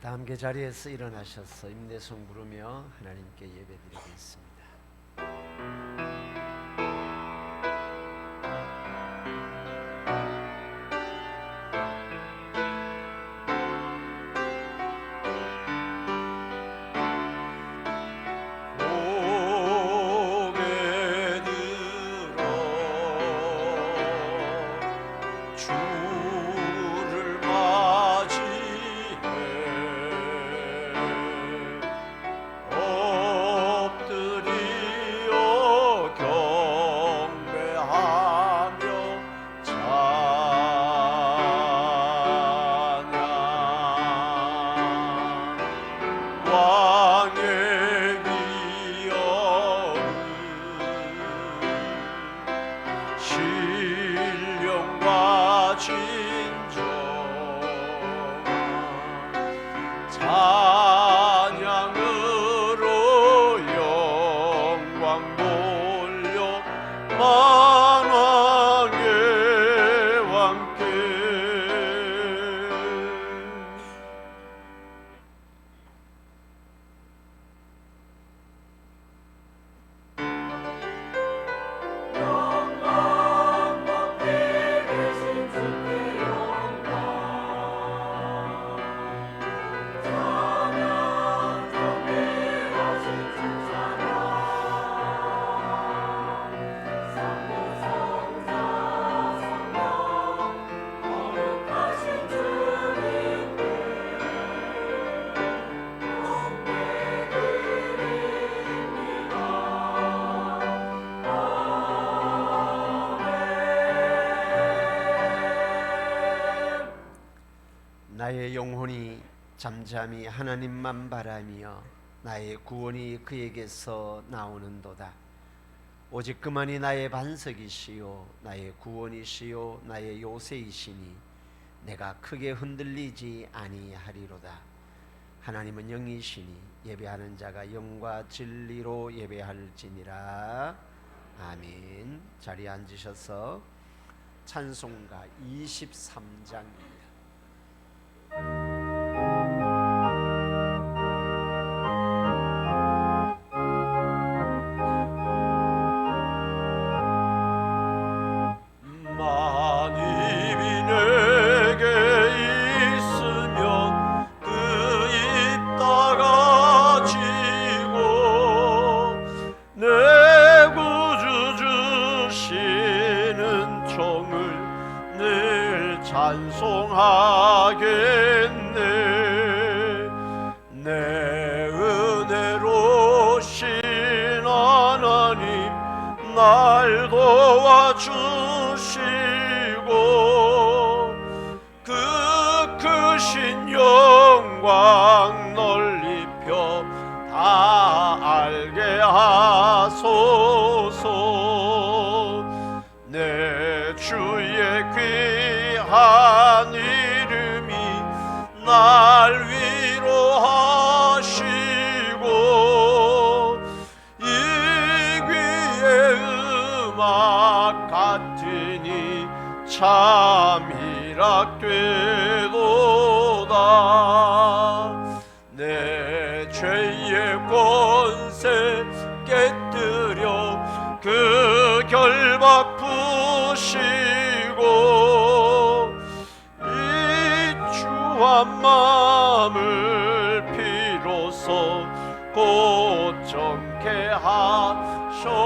다 함께 자리에서 일어나셔서 임대송 부르며 하나님께 예배드리겠습니다. 신령과 진정 찬양으로 영광 돌려 만왕의 왕께 나의 영혼이 잠잠히 하나님만 바라며 나의 구원이 그에게서 나오는도다. 오직 그만이 나의 반석이시요 나의 구원이시요 나의 요새이시니 내가 크게 흔들리지 아니하리로다. 하나님은 영이시니 예배하는 자가 영과 진리로 예배할지니라. 아멘. 자리에 앉으셔서 찬송가 23장입니다. 만입이 내게 있으면 그 입 다가지고 내 구주 주시는 종을 늘 찬송하겠네. 내 은혜로신 하나님 날 도와주시고 그 크신 영광 널리 펴 다 알게 하소서. 내 주의 귀한 이름이 날 위로하시고 이 귀의 음악 같으니 참 희락되도다. 내 죄의 권세 깨뜨려 그 결박 푸시고 이 주한 마음을 비로소 고정케 하셨네.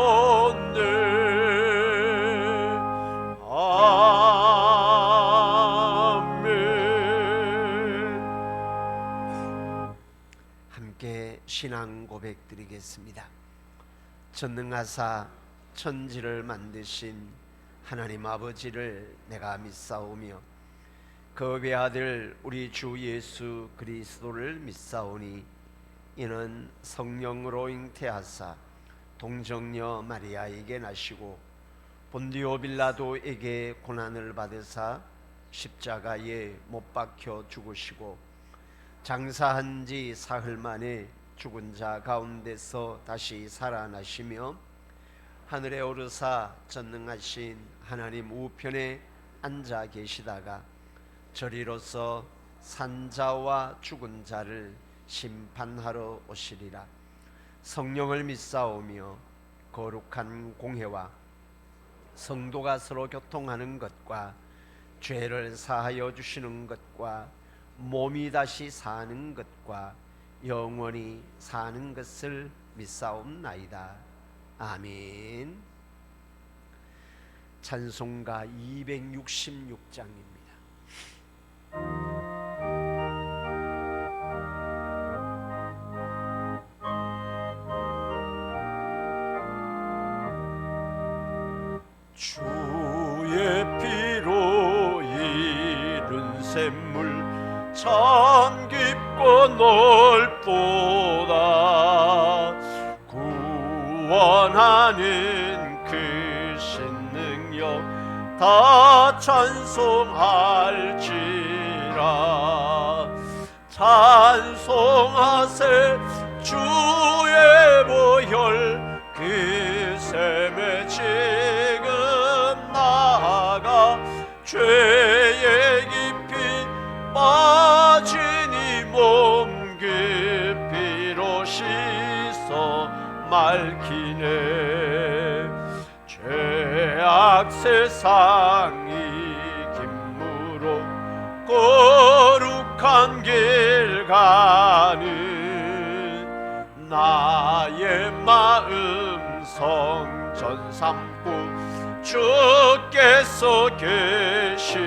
아멘. 함께 신앙 고백 드리겠습니다. 전능하사 천지를 만드신 하나님 아버지를 내가 믿사오며 그 외아들 우리 주 예수 그리스도를 믿사오니 이는 성령으로 잉태하사 동정녀 마리아에게 나시고 본디오 빌라도에게 고난을 받으사 십자가에 못 박혀 죽으시고 장사한 지 사흘 만에 죽은 자 가운데서 다시 살아나시며 하늘에 오르사 전능하신 하나님 우편에 앉아 계시다가 저리로서 산자와 죽은 자를 심판하러 오시리라. 성령을 믿사오며 거룩한 공회와 성도가 서로 교통하는 것과 죄를 사하여 주시는 것과 몸이 다시 사는 것과 영원히 사는 것을 믿사옵나이다. 아멘. 찬송가 266장입니다. 주의 피로 이룬 샘물 참 깊고 넓도다. 구원하는 그 신능력 다 찬송할지라. 찬송하세 주의 보혈 그 샘에 지금 나아가 죄의 깊이 빠진 이 몸 그 피로 씻어 맑히네. 죄악 세상 이김으로 거룩한 길 가는 나의 마음 성전 삼고 주께서 계시네.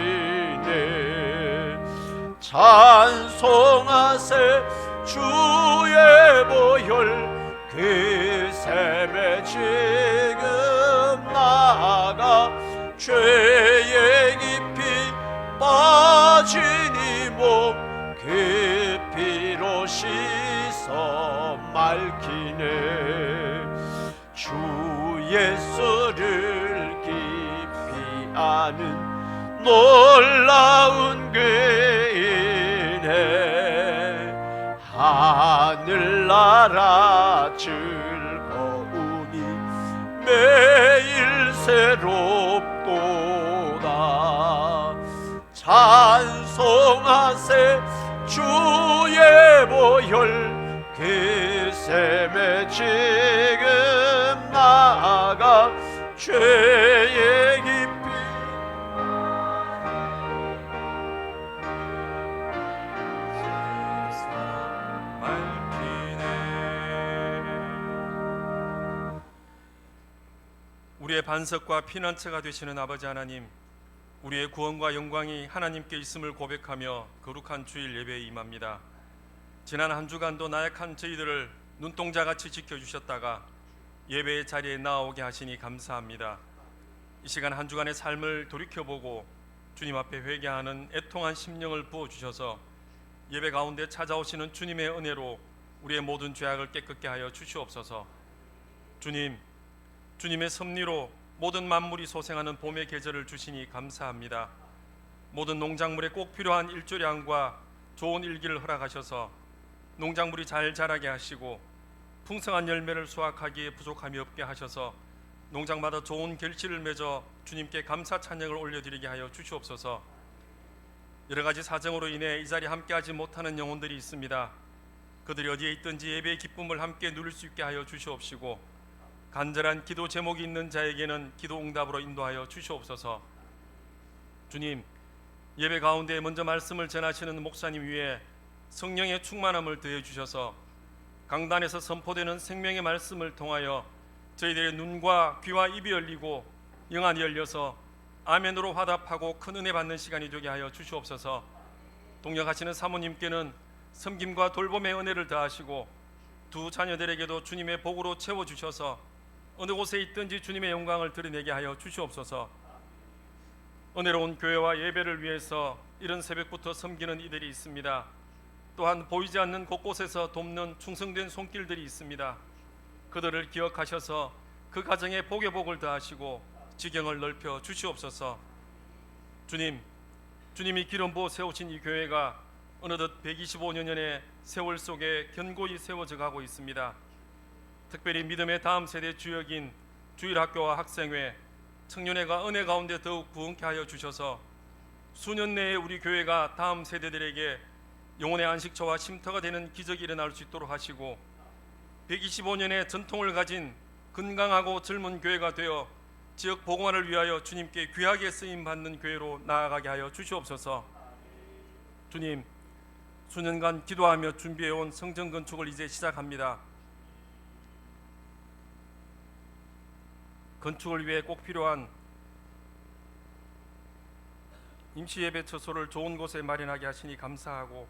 찬송하세 주의 보혈 그 샘에 지금 나아가 죄의 깊이 빠진 이 몸 그 피로 씻어 맑히네. 주 예수를 깊이 아는 놀라운 그 은혜 하늘나라 즐거우니 매일 새롭도다. 찬송하세 주의 보혈 그 샘에 지금 나아가 죄의 깊이 맑히네. 우리의 반석과 피난처가 되시는 아버지 하나님, 우리의 구원과 영광이 하나님께 있음을 고백하며 거룩한 주일 예배에 임합니다. 지난 한 주간도 나약한 저희들을 눈동자같이 지켜주셨다가 예배의 자리에 나오게 하시니 감사합니다. 이 시간 한 주간의 삶을 돌이켜보고 주님 앞에 회개하는 애통한 심령을 부어주셔서 예배 가운데 찾아오시는 주님의 은혜로 우리의 모든 죄악을 깨끗게 하여 주시옵소서. 주님, 주님의 섭리로 모든 만물이 소생하는 봄의 계절을 주시니 감사합니다. 모든 농작물에 꼭 필요한 일조량과 좋은 일기를 허락하셔서 농작물이 잘 자라게 하시고 풍성한 열매를 수확하기에 부족함이 없게 하셔서 농장마다 좋은 결실을 맺어 주님께 감사 찬양을 올려드리게 하여 주시옵소서. 여러 가지 사정으로 인해 이 자리에 함께하지 못하는 영혼들이 있습니다. 그들이 어디에 있든지 예배의 기쁨을 함께 누릴 수 있게 하여 주시옵시고, 간절한 기도 제목이 있는 자에게는 기도 응답으로 인도하여 주시옵소서. 주님, 예배 가운데 먼저 말씀을 전하시는 목사님 위에 성령의 충만함을 더해 주셔서 강단에서 선포되는 생명의 말씀을 통하여 저희들의 눈과 귀와 입이 열리고 영안이 열려서 아멘으로 화답하고 큰 은혜 받는 시간이 되게 하여 주시옵소서. 동역하시는 사모님께는 섬김과 돌봄의 은혜를 더하시고 두 자녀들에게도 주님의 복으로 채워주셔서 어느 곳에 있든지 주님의 영광을 드러내게 하여 주시옵소서. 은혜로운 교회와 예배를 위해서 이른 새벽부터 섬기는 이들이 있습니다. 또한 보이지 않는 곳곳에서 돕는 충성된 손길들이 있습니다. 그들을 기억하셔서 그 가정에 복의 복을 더하시고 지경을 넓혀 주시옵소서. 주님, 주님이 기름 부어 세우신 이 교회가 어느덧 125년의 세월 속에 견고히 세워져 가고 있습니다. 특별히 믿음의 다음 세대 주역인 주일학교와 학생회, 청년회가 은혜 가운데 더욱 부흥케 하여 주셔서 수년 내에 우리 교회가 다음 세대들에게 영혼의 안식처와 쉼터가 되는 기적이 일어날 수 있도록 하시고 125년의 전통을 가진 건강하고 젊은 교회가 되어 지역 복음화를 위하여 주님께 귀하게 쓰임받는 교회로 나아가게 하여 주시옵소서. 주님, 수년간 기도하며 준비해온 성전 건축을 이제 시작합니다. 건축을 위해 꼭 필요한 임시예배 처소를 좋은 곳에 마련하게 하시니 감사하고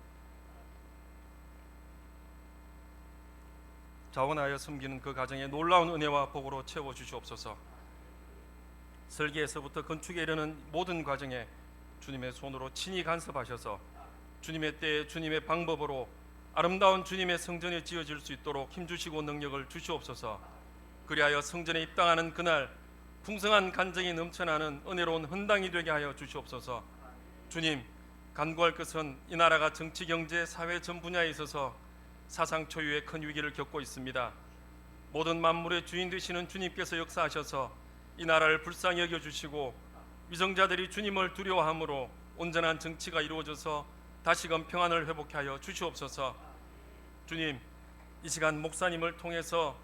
자원하여 섬기는 그 가정에 놀라운 은혜와 복으로 채워주시옵소서. 설계에서부터 건축에 이르는 모든 과정에 주님의 손으로 친히 간섭하셔서 주님의 때에 주님의 방법으로 아름다운 주님의 성전이 지어질 수 있도록 힘주시고 능력을 주시옵소서. 그리하여 성전에 입당하는 그날 풍성한 간증이 넘쳐나는 은혜로운 헌당이 되게 하여 주시옵소서. 주님, 간구할 것은 이 나라가 정치, 경제, 사회 전 분야에 있어서 사상 초유의 큰 위기를 겪고 있습니다. 모든 만물의 주인 되시는 주님께서 역사하셔서 이 나라를 불쌍히 여겨주시고 위정자들이 주님을 두려워함으로 온전한 정치가 이루어져서 다시금 평안을 회복케 하여 주시옵소서. 주님, 이 시간 목사님을 통해서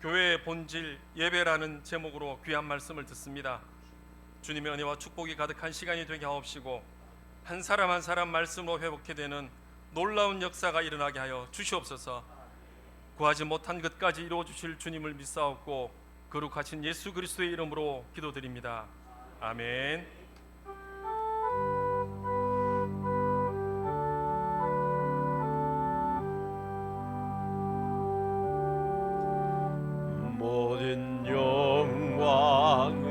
교회의 본질 예배라는 제목으로 귀한 말씀을 듣습니다. 주님의 은혜와 축복이 가득한 시간이 되게 하옵시고 한 사람 한 사람 말씀으로 회복해 되는 놀라운 역사가 일어나게 하여 주시옵소서. 구하지 못한 것까지 이루어 주실 주님을 믿사옵고 거룩하신 예수 그리스도의 이름으로 기도드립니다. 아멘. 모든 영광을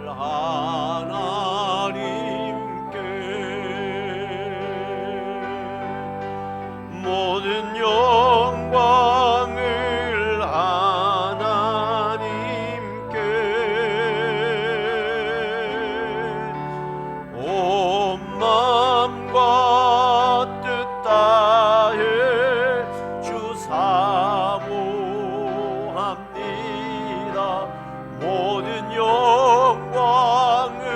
하나님께, 모든 영광을 하나님께, 온 마음과 뜻 다해 주 사모합니다. 모든 영광을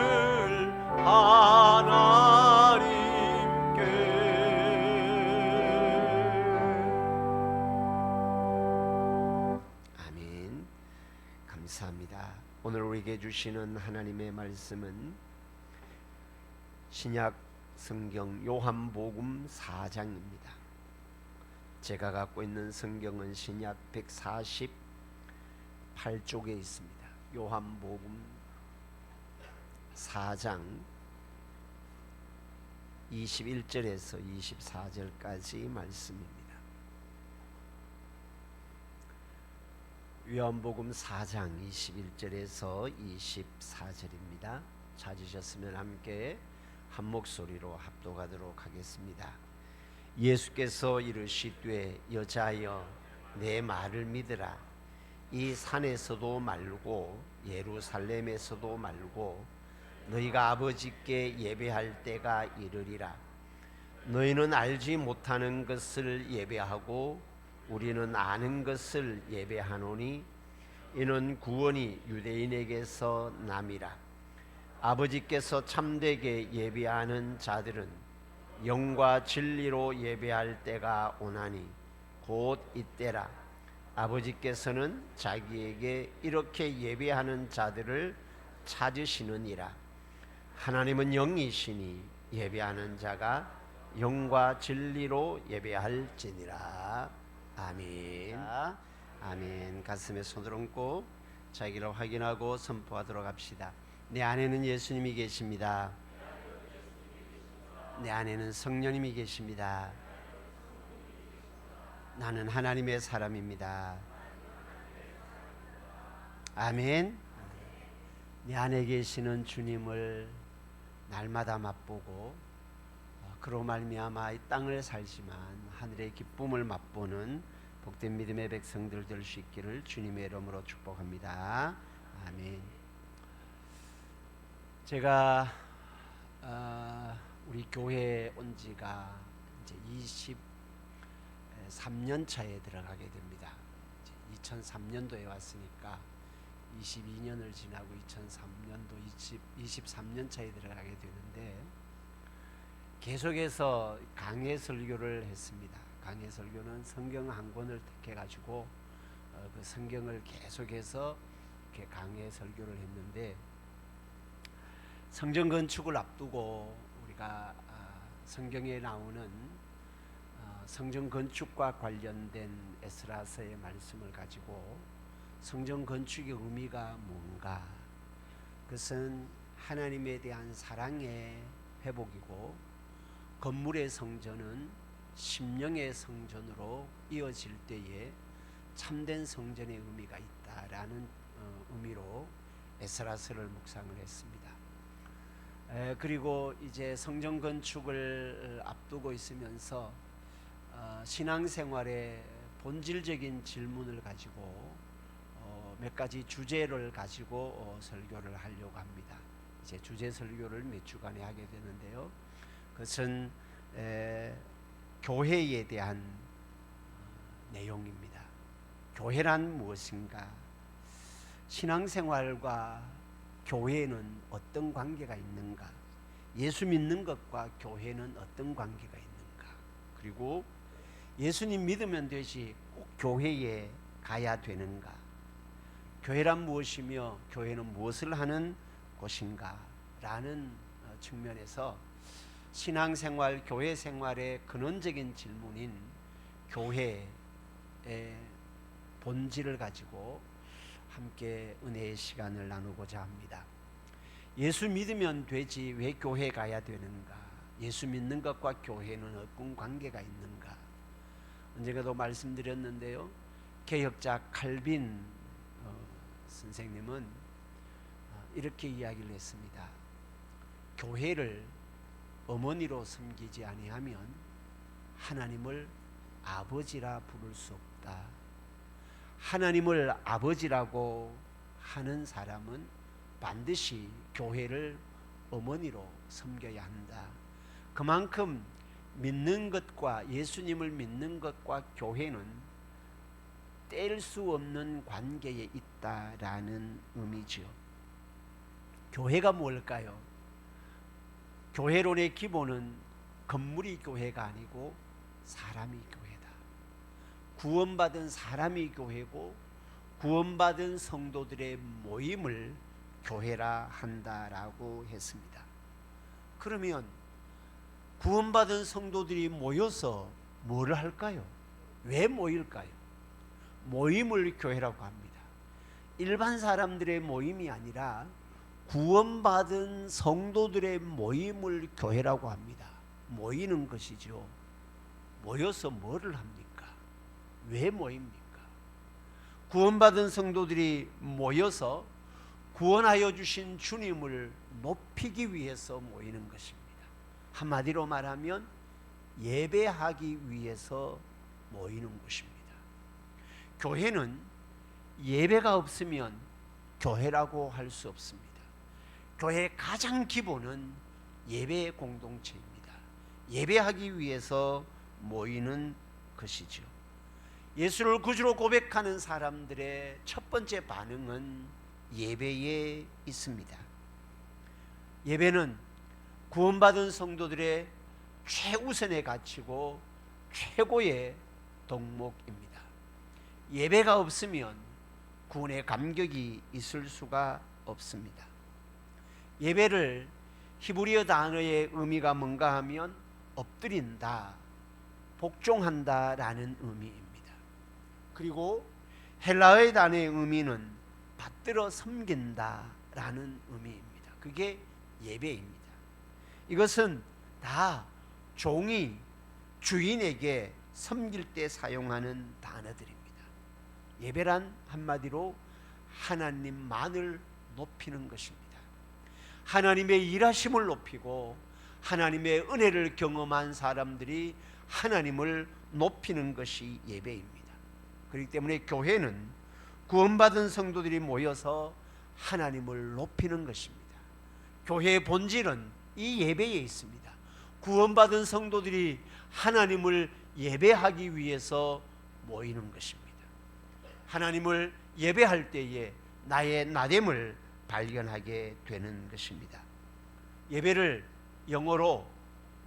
하나님께. 아멘. 감사합니다. 오늘 우리에게 주시는 하나님의 말씀은 신약 성경 요한복음 4장입니다. 제가 갖고 있는 성경은 신약 148쪽에 있습니다. 요한복음 4장 21절에서 24절까지 말씀입니다. 요한복음 4장 21절에서 24절입니다. 찾으셨으면 함께 한 목소리로 합독하도록 하겠습니다. 예수께서 이르시되 여자여 내 말을 믿으라. 이 산에서도 말고 예루살렘에서도 말고 너희가 아버지께 예배할 때가 이르리라. 너희는 알지 못하는 것을 예배하고 우리는 아는 것을 예배하노니 이는 구원이 유대인에게서 남이라. 아버지께서 참되게 예배하는 자들은 영과 진리로 예배할 때가 오나니 곧 이때라. 아버지께서는 자기에게 이렇게 예배하는 자들을 찾으시느니라. 하나님은 영이시니 예배하는 자가 영과 진리로 예배할지니라. 아멘. 아멘. 가슴에 손을 얹고 자기를 확인하고 선포하도록 합시다. 내 안에는 예수님이 계십니다. 내 안에는 성령님이 계십니다. 나는 하나님의 사람입니다. 아멘. 내 안에 계시는 주님을 날마다 맛보고 그로 말미암아 이 땅을 살지만 하늘의 기쁨을 맛보는 복된 믿음의 백성들 될 수 있기를 주님의 이름으로 축복합니다. 아멘. 제가 우리 교회에 온 지가 이제 23년 차에 들어가게 됩니다. 2003년도에 왔으니까 22년을 지나고 2003년도 23년 차에 들어가게 되는데 계속해서 강해 설교를 했습니다. 강해 설교는 성경 한 권을 택해 가지고 그 성경을 계속해서 이렇게 강해 설교를 했는데, 성전 건축을 앞두고 우리가 성경에 나오는 성전 건축과 관련된 에스라서의 말씀을 가지고 성전 건축의 의미가 뭔가, 그것은 하나님에 대한 사랑의 회복이고, 건물의 성전은 심령의 성전으로 이어질 때에 참된 성전의 의미가 있다라는 의미로 에스라서를 묵상을 했습니다. 그리고 이제 성전 건축을 앞두고 있으면서 신앙생활의 본질적인 질문을 가지고 몇 가지 주제를 가지고 설교를 하려고 합니다. 이제 주제 설교를 몇 주간에 하게 되는데요. 그것은 교회에 대한 내용입니다. 교회란 무엇인가? 신앙생활과 교회는 어떤 관계가 있는가? 예수 믿는 것과 교회는 어떤 관계가 있는가? 그리고 예수님 믿으면 되지 꼭 교회에 가야 되는가? 교회란 무엇이며 교회는 무엇을 하는 곳인가? 라는 측면에서 신앙생활, 교회 생활의 근원적인 질문인 교회의 본질을 가지고 함께 은혜의 시간을 나누고자 합니다. 예수 믿으면 되지 왜 교회 가야 되는가? 예수 믿는 것과 교회는 어떤 관계가 있는가? 언젠가도 말씀드렸는데요. 개혁자 칼빈 선생님은 이렇게 이야기를 했습니다. 교회를 어머니로 섬기지 아니하면 하나님을 아버지라 부를 수 없다. 하나님을 아버지라고 하는 사람은 반드시 교회를 어머니로 섬겨야 한다. 그만큼 믿는 것과 예수님을 믿는 것과 교회는 뗄 수 없는 관계에 있다라는 의미죠. 교회가 뭘까요? 교회론의 기본은 건물이 교회가 아니고 사람이 교회다. 구원받은 사람이 교회고 구원받은 성도들의 모임을 교회라 한다라고 했습니다. 그러면 구원받은 성도들이 모여서 뭐를 할까요? 왜 모일까요? 모임을 교회라고 합니다. 일반 사람들의 모임이 아니라 구원받은 성도들의 모임을 교회라고 합니다. 모이는 것이죠. 모여서 뭐를 합니까? 왜 모입니까? 구원받은 성도들이 모여서 구원하여 주신 주님을 높이기 위해서 모이는 것입니다. 한마디로 말하면 예배하기 위해서 모이는 곳입니다. 교회는 예배가 없으면 교회라고 할 수 없습니다. 교회의 가장 기본은 예배의 공동체입니다. 예배하기 위해서 모이는 것이죠. 예수를 구주로 고백하는 사람들의 첫 번째 반응은 예배에 있습니다. 예배는 구원받은 성도들의 최우선의 가치고 최고의 덕목입니다. 예배가 없으면 구원의 감격이 있을 수가 없습니다. 예배를 히브리어 단어의 의미가 뭔가 하면 엎드린다, 복종한다 라는 의미입니다. 그리고 헬라어의 단어의 의미는 받들어 섬긴다 라는 의미입니다. 그게 예배입니다. 이것은 다 종이 주인에게 섬길 때 사용하는 단어들입니다. 예배란 한마디로 하나님만을 높이는 것입니다. 하나님의 일하심을 높이고 하나님의 은혜를 경험한 사람들이 하나님을 높이는 것이 예배입니다. 그렇기 때문에 교회는 구원받은 성도들이 모여서 하나님을 높이는 것입니다. 교회의 본질은 이 예배에 있습니다. 구원받은 성도들이 하나님을 예배하기 위해서 모이는 것입니다. 하나님을 예배할 때에 나의 나됨을 발견하게 되는 것입니다. 예배를 영어로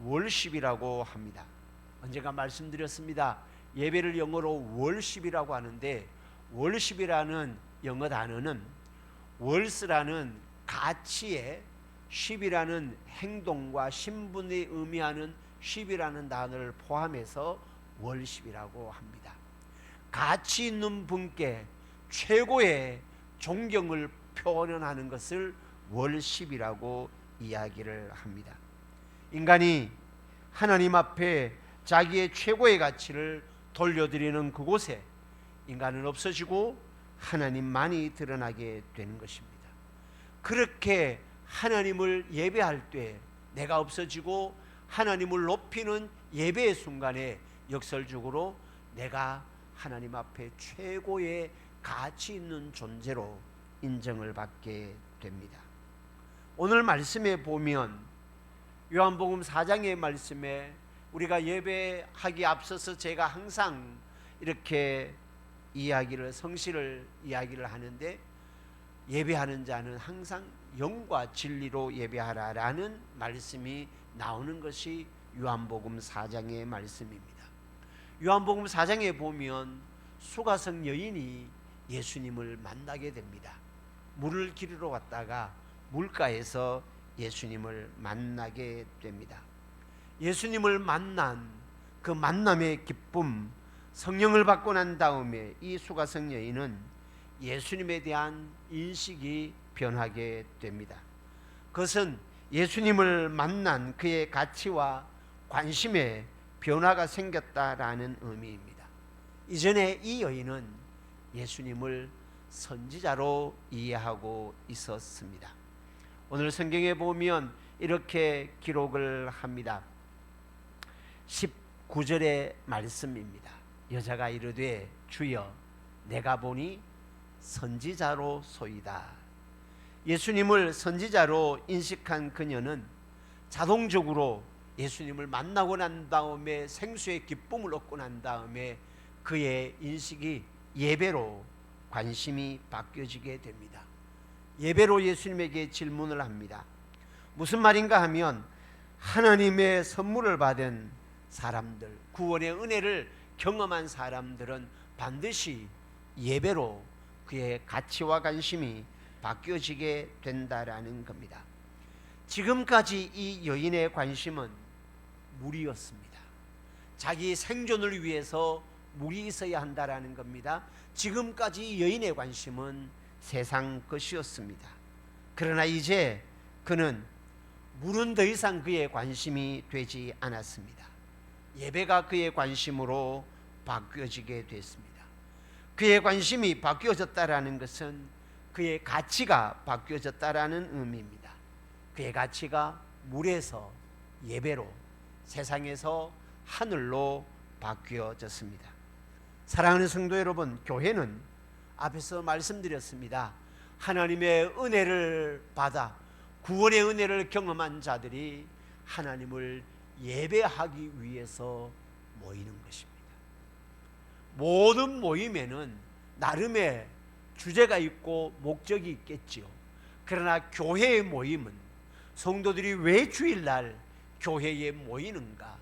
월십이라고 합니다. 언젠가 말씀드렸습니다. 예배를 영어로 월십이라고 하는데, 월십이라는 영어 단어는 월스라는 가치에 십이라는 행동과 신분이 의미하는 십이라는 단어를 포함해서 월십이라고 합니다. 가치 있는 분께 최고의 존경을 표현하는 것을 월십이라고 이야기를 합니다. 인간이 하나님 앞에 자기의 최고의 가치를 돌려드리는 그곳에 인간은 없어지고 하나님만이 드러나게 되는 것입니다. 그렇게 하나님을 예배할 때 내가 없어지고 하나님을 높이는 예배의 순간에 역설적으로 내가 하나님 앞에 최고의 가치 있는 존재로 인정을 받게 됩니다. 오늘 말씀에 보면 요한복음 4장의 말씀에 우리가 예배하기 앞서서 제가 항상 이렇게 성실을 이야기를 하는데, 예배하는 자는 항상 영과 진리로 예배하라라는 말씀이 나오는 것이 요한복음 4장의 말씀입니다. 요한복음 4장에 보면 수가성 여인이 예수님을 만나게 됩니다. 물을 기르러 왔다가 물가에서 예수님을 만나게 됩니다. 예수님을 만난 그 만남의 기쁨, 성령을 받고 난 다음에 이 수가성 여인은 예수님에 대한 인식이 변하게 됩니다. 그것은 예수님을 만난 그의 가치와 관심에 변화가 생겼다라는 의미입니다. 이전에 이 여인은 예수님을 선지자로 이해하고 있었습니다. 오늘 성경에 보면 이렇게 기록을 합니다. 19절의 말씀입니다. 여자가 이르되 주여 내가 보니 선지자로소이다. 예수님을 선지자로 인식한 그녀는 자동적으로 예수님을 만나고 난 다음에 생수의 기쁨을 얻고 난 다음에 그의 인식이 예배로 관심이 바뀌어지게 됩니다. 예배로 예수님에게 질문을 합니다. 무슨 말인가 하면 하나님의 선물을 받은 사람들, 구원의 은혜를 경험한 사람들은 반드시 예배로 그의 가치와 관심이 바뀌어지게 된다라는 겁니다. 지금까지 이 여인의 관심은 물이었습니다. 자기 생존을 위해서 물이 있어야 한다라는 겁니다. 지금까지 여인의 관심은 세상 것이었습니다. 그러나 이제 그는 물은 더 이상 그의 관심이 되지 않았습니다. 예배가 그의 관심으로 바뀌어지게 됐습니다. 그의 관심이 바뀌어졌다라는 것은 그의 가치가 바뀌어졌다라는 의미입니다. 그의 가치가 물에서 예배로, 세상에서 하늘로 바뀌어졌습니다. 사랑하는 성도 여러분, 교회는 앞에서 말씀드렸습니다. 하나님의 은혜를 받아 구원의 은혜를 경험한 자들이 하나님을 예배하기 위해서 모이는 것입니다. 모든 모임에는 나름의 주제가 있고 목적이 있겠지요. 그러나 교회의 모임은 성도들이 왜 주일날 교회에 모이는가?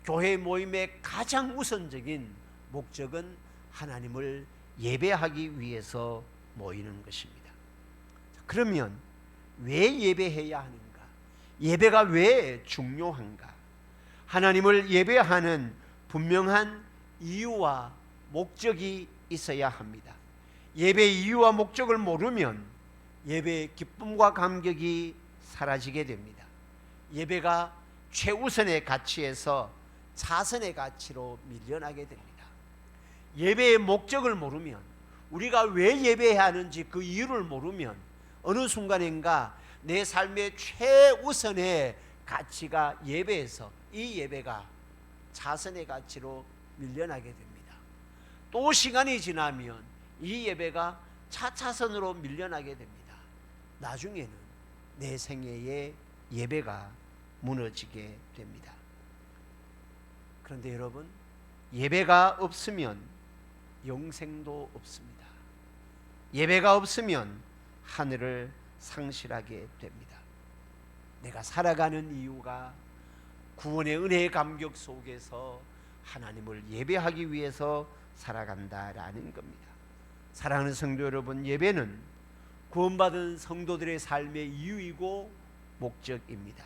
교회 모임의 가장 우선적인 목적은 하나님을 예배하기 위해서 모이는 것입니다. 그러면 왜 예배해야 하는가? 예배가 왜 중요한가? 하나님을 예배하는 분명한 이유와 목적이 있어야 합니다. 예배의 이유와 목적을 모르면 예배의 기쁨과 감격이 사라지게 됩니다. 예배가 최우선의 가치에서 차선의 가치로 밀려나게 됩니다. 예배의 목적을 모르면, 우리가 왜 예배해야 하는지 그 이유를 모르면 어느 순간인가 내 삶의 최우선의 가치가 예배에서 이 예배가 차선의 가치로 밀려나게 됩니다. 또 시간이 지나면 이 예배가 차차선으로 밀려나게 됩니다. 나중에는 내 생애의 예배가 무너지게 됩니다. 그런데 여러분, 예배가 없으면 영생도 없습니다. 예배가 없으면 하늘을 상실하게 됩니다. 내가 살아가는 이유가 구원의 은혜의 감격 속에서 하나님을 예배하기 위해서 살아간다라는 겁니다. 사랑하는 성도 여러분, 예배는 구원받은 성도들의 삶의 이유이고 목적입니다.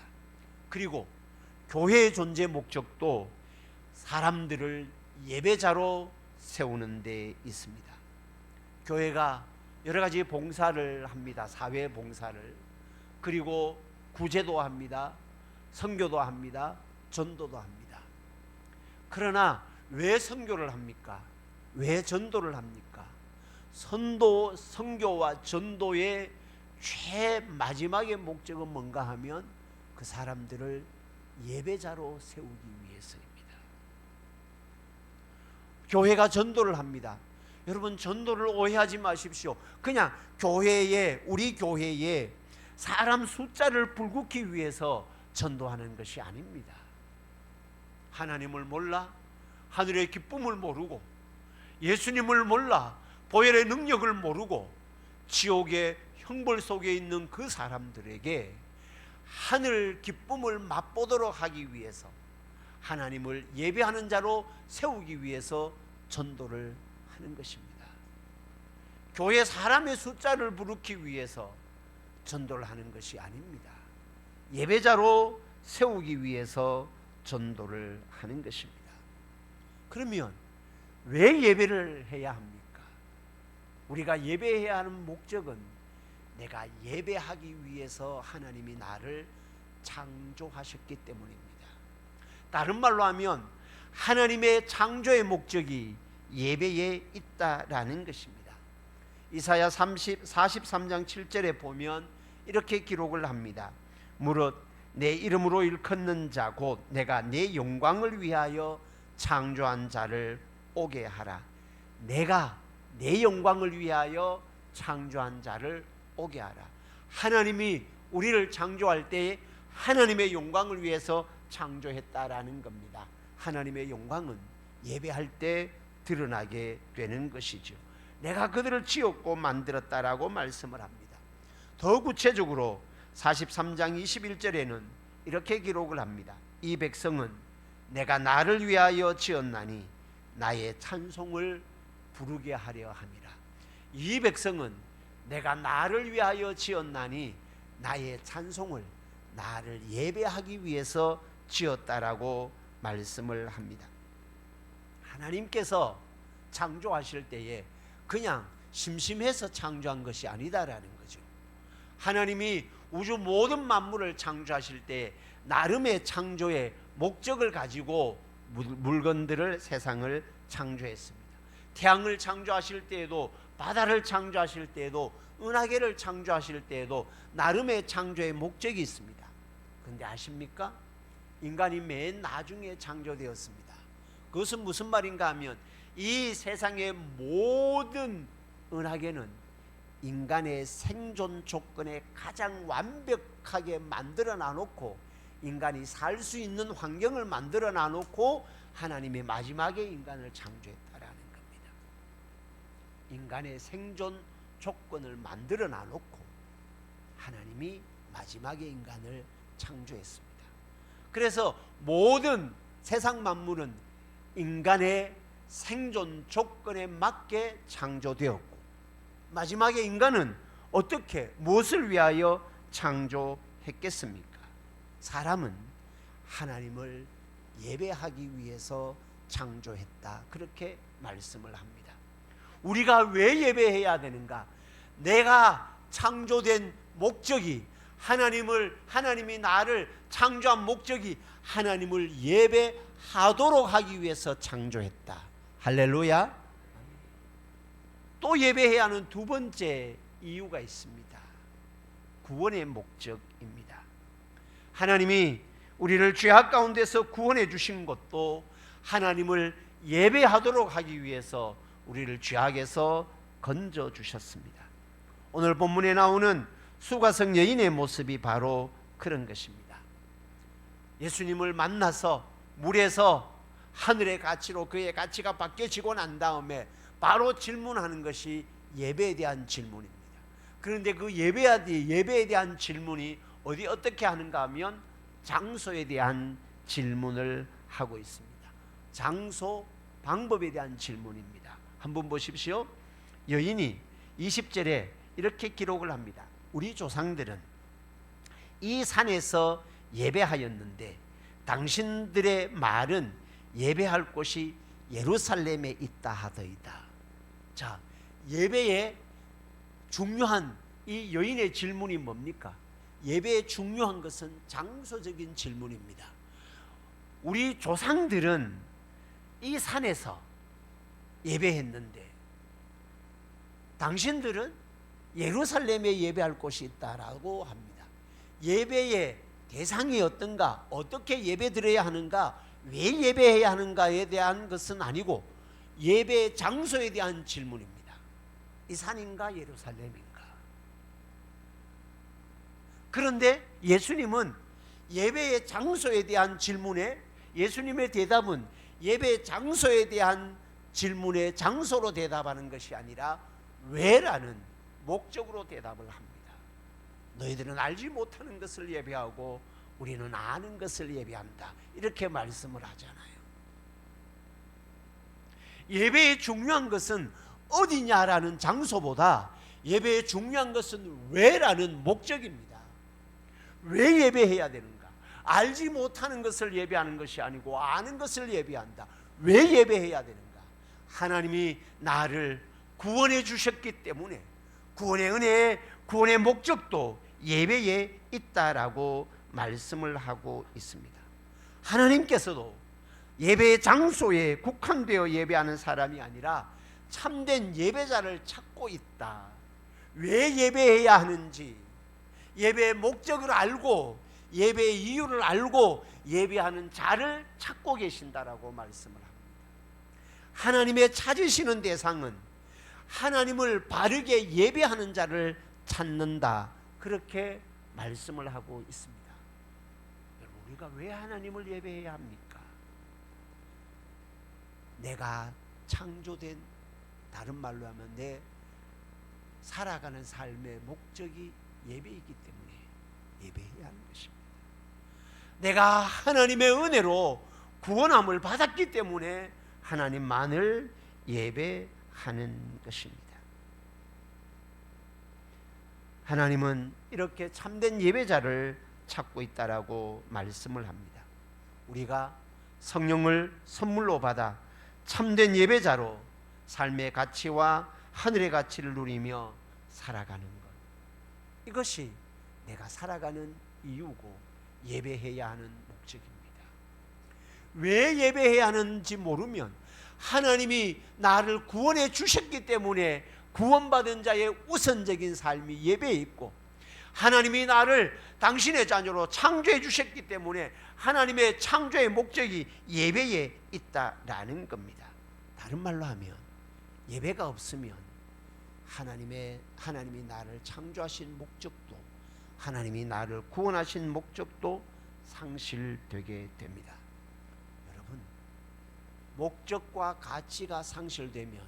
그리고 교회의 존재 목적도 사람들을 예배자로 세우는 데 있습니다. 교회가 여러 가지 봉사를 합니다. 사회 봉사를. 그리고 구제도 합니다. 선교도 합니다. 전도도 합니다. 그러나 왜 선교를 합니까? 왜 전도를 합니까? 선교와 전도의 최마지막의 목적은 뭔가 하면 그 사람들을 예배자로 세우기 위해서입니다. 교회가 전도를 합니다. 여러분, 전도를 오해하지 마십시오. 그냥 우리 교회에 사람 숫자를 불구기 위해서 전도하는 것이 아닙니다. 하나님을 몰라 하늘의 기쁨을 모르고 예수님을 몰라 보혈의 능력을 모르고 지옥의 형벌 속에 있는 그 사람들에게 하늘 기쁨을 맛보도록 하기 위해서, 하나님을 예배하는 자로 세우기 위해서 전도를 하는 것입니다. 교회 사람의 숫자를 부르기 위해서 전도를 하는 것이 아닙니다. 예배자로 세우기 위해서 전도를 하는 것입니다. 그러면 왜 예배를 해야 합니까? 우리가 예배해야 하는 목적은 내가 예배하기 위해서 하나님이 나를 창조하셨기 때문입니다. 다른 말로 하면 하나님의 창조의 목적이 예배에 있다라는 것입니다. 이사야 43장 7절에 보면 이렇게 기록을 합니다. 무릇 내 이름으로 일컫는 자 곧 내가 내 영광을 위하여 창조한 자를 오게 하라. 내가 내 영광을 위하여 창조한 자를 오게 하라. 하나님이 우리를 창조할 때 하나님의 영광을 위해서 창조했다라는 겁니다. 하나님의 영광은 예배할 때 드러나게 되는 것이죠. 내가 그들을 지었고 만들었다라고 말씀을 합니다. 더 구체적으로 43장 21절에는 이렇게 기록을 합니다. 이 백성은 내가 나를 위하여 지었나니 나의 찬송을 부르게 하려 함이라. 이 백성은 내가 나를 위하여 지었나니 나의 찬송을, 나를 예배하기 위해서 지었다라고 말씀을 합니다. 하나님께서 창조하실 때에 그냥 심심해서 창조한 것이 아니다라는 거죠. 하나님이 우주 모든 만물을 창조하실 때 나름의 창조의 목적을 가지고 물건들을, 세상을 창조했습니다. 태양을 창조하실 때에도, 바다를 창조하실 때에도, 은하계를 창조하실 때에도 나름의 창조의 목적이 있습니다. 그런데 아십니까? 인간이 맨 나중에 창조되었습니다. 그것은 무슨 말인가 하면 이 세상의 모든 은하계는 인간의 생존 조건에 가장 완벽하게 만들어 놔놓고, 인간이 살 수 있는 환경을 만들어 놔놓고 하나님의 마지막에 인간을 창조했다라는 겁니다. 인간의 생존 조건을 만들어 놔놓고 하나님이 마지막에 인간을 창조했습니다. 그래서 모든 세상 만물은 인간의 생존 조건에 맞게 창조되었고, 마지막에 인간은 어떻게, 무엇을 위하여 창조했겠습니까? 사람은 하나님을 예배하기 위해서 창조했다, 그렇게 말씀을 합니다. 우리가 왜 예배해야 되는가? 내가 창조된 목적이, 하나님이 나를 창조한 목적이 하나님을 예배하도록 하기 위해서 창조했다. 할렐루야. 또 예배해야 하는 두 번째 이유가 있습니다. 구원의 목적입니다. 하나님이 우리를 죄악 가운데서 구원해 주신 것도 하나님을 예배하도록 하기 위해서 우리를 죄악에서 건져 주셨습니다. 오늘 본문에 나오는 수가성 여인의 모습이 바로 그런 것입니다. 예수님을 만나서 물에서 하늘의 가치로 그의 가치가 바뀌어지고 난 다음에 바로 질문하는 것이 예배에 대한 질문입니다. 그런데 그 예배에 대한 질문이 어떻게 하는가 하면 장소에 대한 질문을 하고 있습니다. 장소, 방법에 대한 질문입니다. 한번 보십시오. 여인이 20절에 이렇게 기록을 합니다. 우리 조상들은 이 산에서 예배하였는데 당신들의 말은 예배할 곳이 예루살렘에 있다 하더이다. 자, 예배의 중요한 이 여인의 질문이 뭡니까? 예배의 중요한 것은 장소적인 질문입니다. 우리 조상들은 이 산에서 예배했는데 당신들은 예루살렘에 예배할 곳이 있다라고 합니다. 예배의 대상이 어떤가, 어떻게 예배드려야 하는가, 왜 예배해야 하는가에 대한 것은 아니고 예배 장소에 대한 질문입니다. 이 산인가 예루살렘인가? 그런데 예수님은 예배의 장소에 대한 질문에 예수님의 대답은 예배 장소에 대한 질문에 장소로 대답하는 것이 아니라 왜라는 목적으로 대답을 합니다. 너희들은 알지 못하는 것을 예배하고 우리는 아는 것을 예배한다. 이렇게 말씀을 하잖아요. 예배의 중요한 것은 어디냐라는 장소보다 예배의 중요한 것은 왜라는 목적입니다. 왜 예배해야 되는가? 알지 못하는 것을 예배하는 것이 아니고 아는 것을 예배한다. 왜 예배해야 되는가? 하나님이 나를 구원해 주셨기 때문에 구원의 은혜, 구원의 목적도 예배에 있다라고 말씀을 하고 있습니다. 하나님께서도 예배의 장소에 국한되어 예배하는 사람이 아니라 참된 예배자를 찾고 있다. 왜 예배해야 하는지 예배의 목적을 알고 예배의 이유를 알고 예배하는 자를 찾고 계신다라고 말씀을 합니다. 하나님의 찾으시는 대상은 하나님을 바르게 예배하는 자를 찾는다. 그렇게 말씀을 하고 있습니다. 여러분, 우리가 왜 하나님을 예배해야 합니까? 내가 창조된, 다른 말로 하면 내 살아가는 삶의 목적이 예배이기 때문에 예배해야 하는 것입니다. 내가 하나님의 은혜로 구원함을 받았기 때문에 하나님만을 예배하는 것입니다. 하나님은 이렇게 참된 예배자를 찾고 있다라고 말씀을 합니다. 우리가 성령을 선물로 받아 참된 예배자로 삶의 가치와 하늘의 가치를 누리며 살아가는 것, 이것이 내가 살아가는 이유고 예배해야 하는 목적입니다. 왜 예배해야 하는지 모르면 하나님이 나를 구원해 주셨기 때문에 구원받은 자의 우선적인 삶이 예배에 있고, 하나님이 나를 당신의 자녀로 창조해 주셨기 때문에 하나님의 창조의 목적이 예배에 있다라는 겁니다. 다른 말로 하면 예배가 없으면 하나님이 나를 창조하신 목적도, 하나님이 나를 구원하신 목적도 상실되게 됩니다. 여러분, 목적과 가치가 상실되면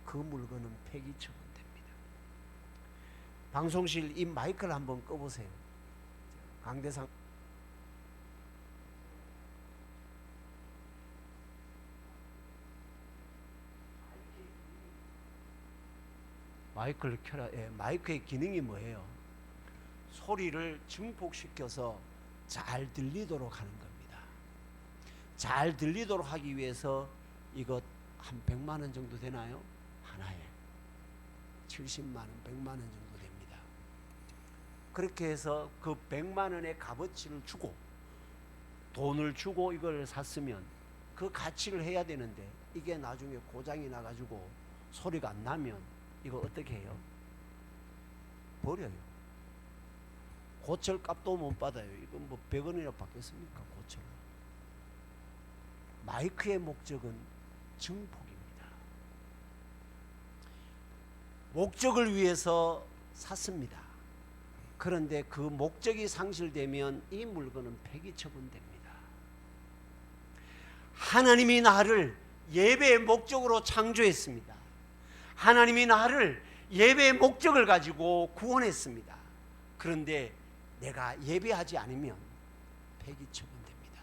그 물건은 폐기 처분됩니다. 방송실 이 마이크를 한번 꺼보세요. 강대상 마이크를 켜라. 마이크의 기능이 뭐예요? 소리를 증폭시켜서 잘 들리도록 하는 겁니다. 잘 들리도록 하기 위해서 이것 한 100만 원 정도 되나요? 하나에 70만 원, 100만 원 정도 됩니다. 그렇게 해서 그 100만 원의 값어치를 주고 돈을 주고 이걸 샀으면 그 가치를 해야 되는데, 이게 나중에 고장이 나가지고 소리가 안 나면 이거 어떻게 해요? 버려요. 고철 값도 못 받아요. 이건 뭐 100원이나 받겠습니까? 고철. 마이크의 목적은 증폭입니다. 목적을 위해서 샀습니다. 그런데 그 목적이 상실되면 이 물건은 폐기 처분됩니다. 하나님이 나를 예배의 목적으로 창조했습니다. 하나님이 나를 예배의 목적을 가지고 구원했습니다. 그런데 내가 예배하지 않으면 폐기 처분됩니다.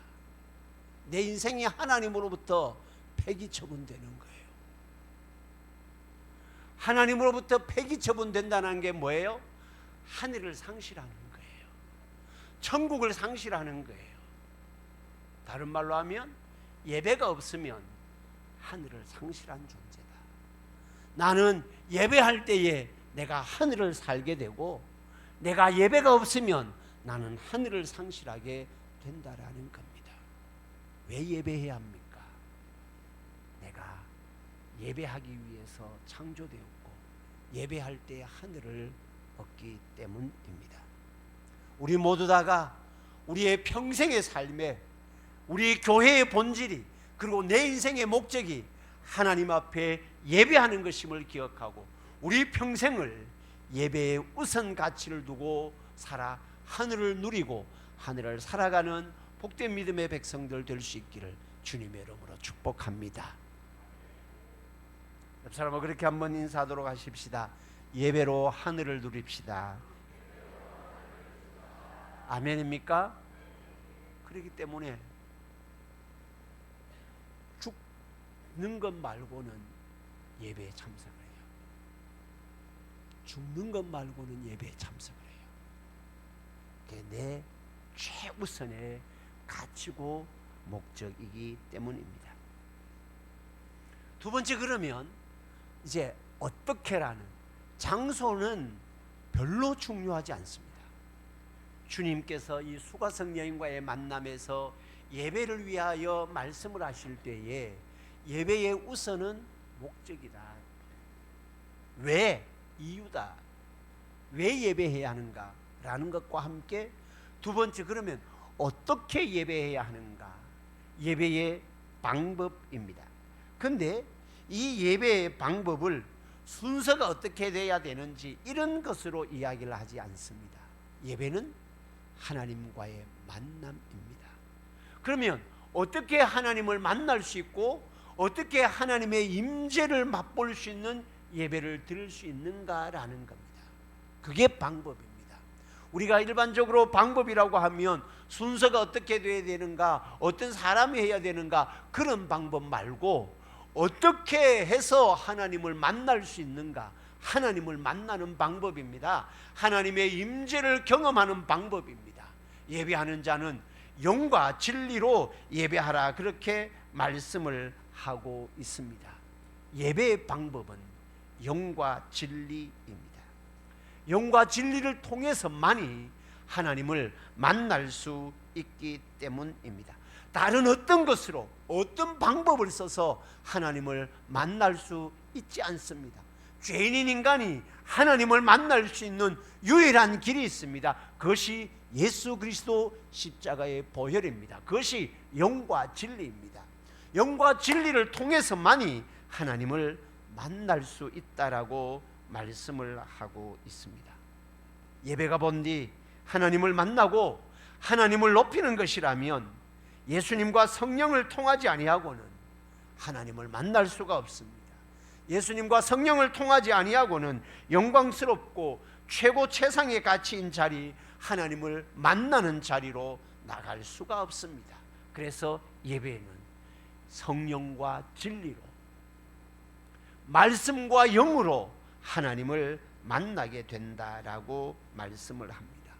내 인생이 하나님으로부터 폐기 처분되는 거예요. 하나님으로부터 폐기 처분된다는 게 뭐예요? 하늘을 상실하는 거예요. 천국을 상실하는 거예요. 다른 말로 하면 예배가 없으면 하늘을 상실한 존재다. 나는 예배할 때에 내가 하늘을 살게 되고, 내가 예배가 없으면 나는 하늘을 상실하게 된다라는 겁니다. 왜 예배해야 합니까? 내가 예배하기 위해서 창조되었고 예배할 때 하늘을 얻기 때문입니다. 우리 모두 다가 우리의 평생의 삶에 우리 교회의 본질이, 그리고 내 인생의 목적이 하나님 앞에 예배하는 것임을 기억하고 우리 평생을 예배의 우선 가치를 두고 살아 하늘을 누리고 하늘을 살아가는 복된 믿음의 백성들 될 수 있기를 주님의 이름으로 축복합니다. 옆 사람과 그렇게 한번 인사하도록 하십시다. 예배로 하늘을 누립시다. 아멘입니까? 그렇기 때문에 죽는 것 말고는 예배에 참석을 해요. 죽는 것 말고는 예배에 참석을 해요. 그게 내 최우선의 가치고 목적이기 때문입니다. 두 번째, 그러면 이제 어떻게라는 장소는 별로 중요하지 않습니다. 주님께서 이 수가성 여인과의 만남에서 예배를 위하여 말씀을 하실 때에 예배의 우선은 목적이다. 왜? 이유다. 왜 예배해야 하는가? 라는 것과 함께 두 번째, 그러면 어떻게 예배해야 하는가? 예배의 방법입니다. 그런데 이 예배의 방법을 순서가 어떻게 돼야 되는지 이런 것으로 이야기를 하지 않습니다. 예배는 하나님과의 만남입니다. 그러면 어떻게 하나님을 만날 수 있고 어떻게 하나님의 임재를 맛볼 수 있는 예배를 드릴 수 있는가라는 겁니다. 그게 방법입니다. 우리가 일반적으로 방법이라고 하면 순서가 어떻게 돼야 되는가, 어떤 사람이 해야 되는가, 그런 방법 말고 어떻게 해서 하나님을 만날 수 있는가, 하나님을 만나는 방법입니다. 하나님의 임재를 경험하는 방법입니다. 예배하는 자는 영과 진리로 예배하라, 그렇게 말씀을 하고 있습니다. 예배의 방법은 영과 진리입니다. 영과 진리를 통해서만이 하나님을 만날 수 있기 때문입니다. 다른 어떤 것으로, 어떤 방법을 써서 하나님을 만날 수 있지 않습니다. 죄인인 인간이 하나님을 만날 수 있는 유일한 길이 있습니다. 그것이 예수 그리스도 십자가의 보혈입니다. 그것이 영과 진리입니다. 영과 진리를 통해서만이 하나님을 만날 수 있다라고 말씀을 하고 있습니다. 예배가 본디 하나님을 만나고 하나님을 높이는 것이라면 예수님과 성령을 통하지 아니하고는 하나님을 만날 수가 없습니다. 예수님과 성령을 통하지 아니하고는 영광스럽고 최고 최상의 가치인 자리, 하나님을 만나는 자리로 나갈 수가 없습니다. 그래서 예배는 성령과 진리로, 말씀과 영으로 하나님을 만나게 된다라고 말씀을 합니다.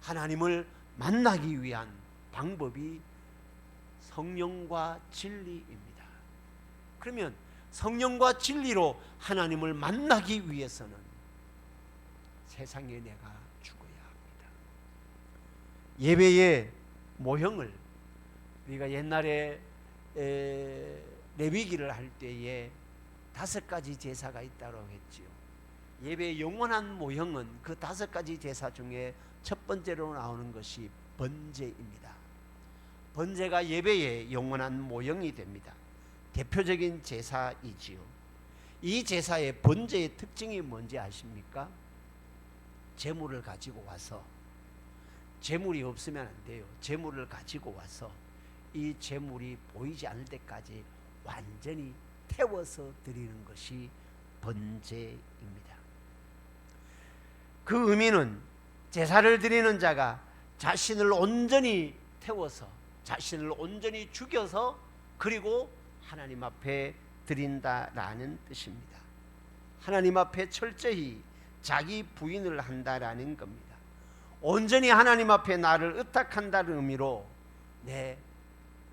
하나님을 만나기 위한 방법이 성령과 진리입니다. 그러면 성령과 진리로 하나님을 만나기 위해서는 세상에 내가 죽어야 합니다. 예배의 모형을 우리가 옛날에 레위기를 할 때에 5가지 제사가 있다고 했지요. 예배의 영원한 모형은 그 5가지 제사 중에 첫 번째로 나오는 것이 번제입니다. 번제가 예배의 영원한 모형이 됩니다. 대표적인 제사이지요. 이 제사의 번제의 특징이 뭔지 아십니까? 제물을 가지고 와서, 제물이 없으면 안 돼요. 제물을 가지고 와서 이 제물이 보이지 않을 때까지 완전히 태워서 드리는 것이 번제입니다. 그 의미는 제사를 드리는 자가 자신을 온전히 태워서 자신을 온전히 죽여서 그리고 하나님 앞에 드린다라는 뜻입니다. 하나님 앞에 철저히 자기 부인을 한다라는 겁니다. 온전히 하나님 앞에 나를 의탁한다는 의미로 내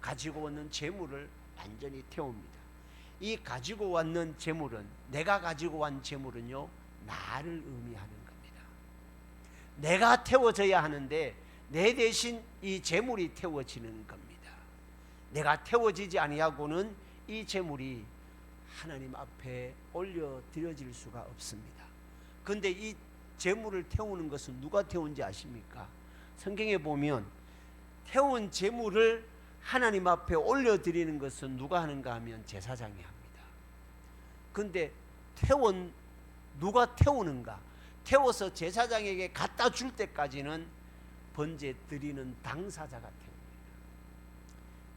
가지고 오는 재물을 완전히 태웁니다. 이 가지고 왔는 재물은, 내가 가지고 온 재물은요, 나를 의미하는 겁니다. 내가 태워져야 하는데 내 대신 이 재물이 태워지는 겁니다. 내가 태워지지 아니하고는 이 재물이 하나님 앞에 올려 드려질 수가 없습니다. 그런데 이 재물을 태우는 것은 누가 태운지 아십니까? 성경에 보면 태운 재물을 하나님 앞에 올려드리는 것은 누가 하는가 하면 제사장이 합니다. 그런데 누가 태우는가? 태워서 제사장에게 갖다 줄 때까지는 번제 드리는 당사자가 태웁니다.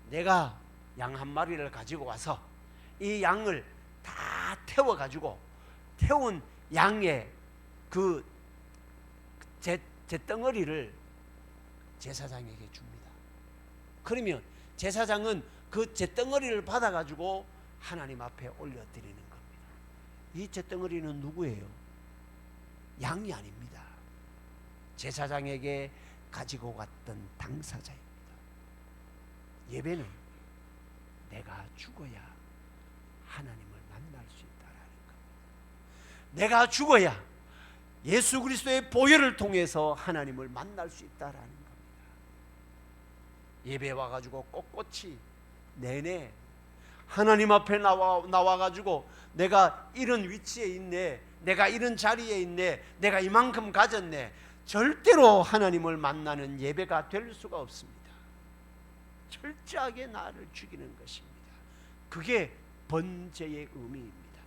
내가 양 한 마리를 가지고 와서 이 양을 다 태워가지고 태운 양의 그 잿덩어리를 제사장에게 줍니다. 그러면 제사장은 그 잿덩어리를 받아가지고 하나님 앞에 올려드리는 겁니다. 이 잿덩어리는 누구예요? 양이 아닙니다. 제사장에게 가지고 갔던 당사자입니다. 예배는 내가 죽어야 하나님을 만날 수 있다라는 겁니다. 내가 죽어야 예수 그리스도의 보혈을 통해서 하나님을 만날 수 있다라는 겁니다. 예배 와가지고 꼿꼿이 내내 하나님 앞에 나와가지고 내가 이런 위치에 있네, 내가 이런 자리에 있네, 내가 이만큼 가졌네, 절대로 하나님을 만나는 예배가 될 수가 없습니다. 철저하게 나를 죽이는 것입니다. 그게 번제의 의미입니다.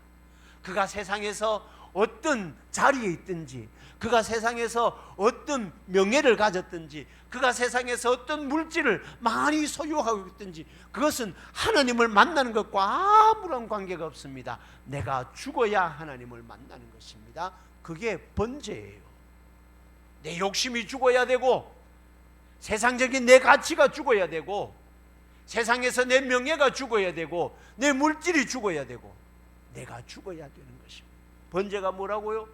그가 세상에서 어떤 자리에 있든지, 그가 세상에서 어떤 명예를 가졌든지, 그가 세상에서 어떤 물질을 많이 소유하고 있든지, 그것은 하나님을 만나는 것과 아무런 관계가 없습니다. 내가 죽어야 하나님을 만나는 것입니다. 그게 번제예요. 내 욕심이 죽어야 되고, 세상적인 내 가치가 죽어야 되고, 세상에서 내 명예가 죽어야 되고, 내 물질이 죽어야 되고, 내가 죽어야 되는 것입니다. 번제가 뭐라고요?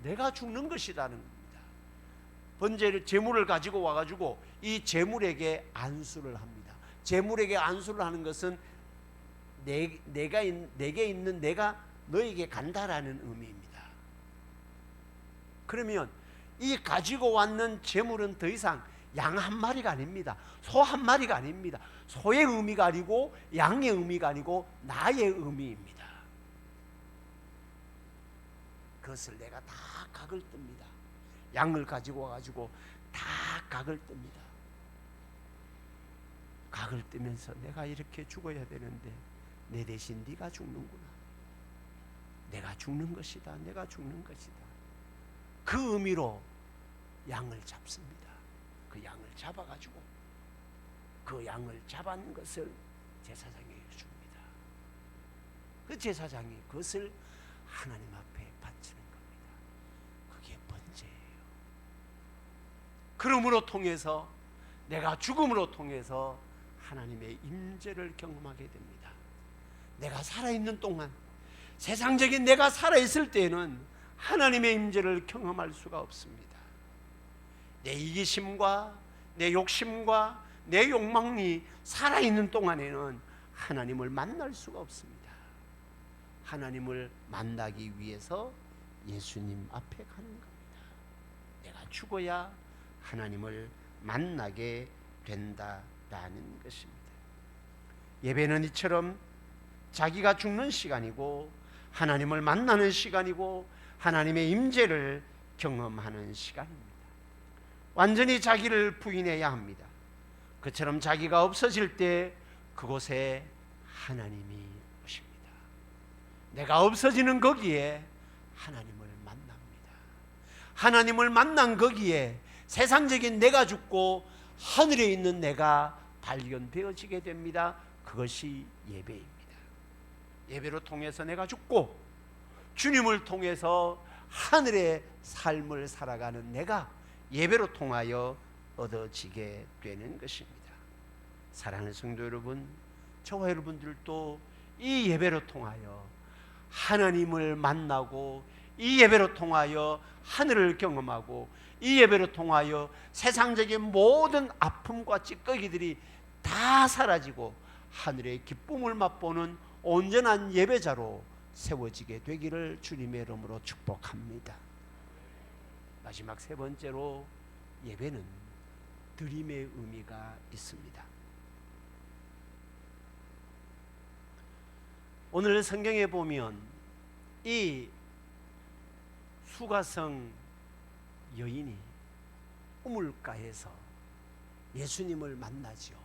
내가 죽는 것이라는 겁니다. 번제를, 제물을 가지고 와가지고 이 제물에게 안수를 합니다. 제물에게 안수를 하는 것은 내게 있는 내가 너에게 간다라는 의미입니다. 그러면 이 가지고 왔는 제물은 더 이상 양 한 마리가 아닙니다. 소 한 마리가 아닙니다. 소의 의미가 아니고 양의 의미가 아니고 나의 의미입니다. 그것을 내가 다 각을 뜹니다. 양을 가지고 와가지고 다 각을 뜹니다. 각을 뜨면서 내가 이렇게 죽어야 되는데 내 대신 네가 죽는구나. 내가 죽는 것이다. 내가 죽는 것이다. 그 의미로 양을 잡습니다. 그 양을 잡아가지고 그 양을 잡은 것을 제사장에게 줍니다. 그 제사장이 그것을 하나님 앞에 바치는 겁니다. 그게 번제예요. 그러므로 통해서 내가 죽음으로 통해서 하나님의 임재를 경험하게 됩니다. 내가 살아있는 동안, 세상적인 내가 살아있을 때에는 하나님의 임재를 경험할 수가 없습니다. 내 이기심과 내 욕심과 내 욕망이 살아있는 동안에는 하나님을 만날 수가 없습니다. 하나님을 만나기 위해서 예수님 앞에 가는 겁니다. 내가 죽어야 하나님을 만나게 된다라는 것입니다. 예배는 이처럼 자기가 죽는 시간이고 하나님을 만나는 시간이고 하나님의 임재를 경험하는 시간입니다. 완전히 자기를 부인해야 합니다. 그처럼 자기가 없어질 때 그곳에 하나님이 오십니다. 내가 없어지는 거기에 하나님을 만납니다. 하나님을 만난 거기에 세상적인 내가 죽고 하늘에 있는 내가 발견되어지게 됩니다. 그것이 예배입니다. 예배로 통해서 내가 죽고 주님을 통해서 하늘의 삶을 살아가는 내가 예배로 통하여 얻어지게 되는 것입니다. 사랑하는 성도 여러분, 저와 여러분들도 이 예배로 통하여 하나님을 만나고, 이 예배로 통하여 하늘을 경험하고, 이 예배로 통하여 세상적인 모든 아픔과 찌꺼기들이 다 사라지고 하늘의 기쁨을 맛보는 온전한 예배자로 세워지게 되기를 주님의 이름으로 축복합니다. 마지막 세 번째로, 예배는 드림의 의미가 있습니다. 오늘 성경에 보면 이 수가성 여인이 우물가에서 예수님을 만나지요.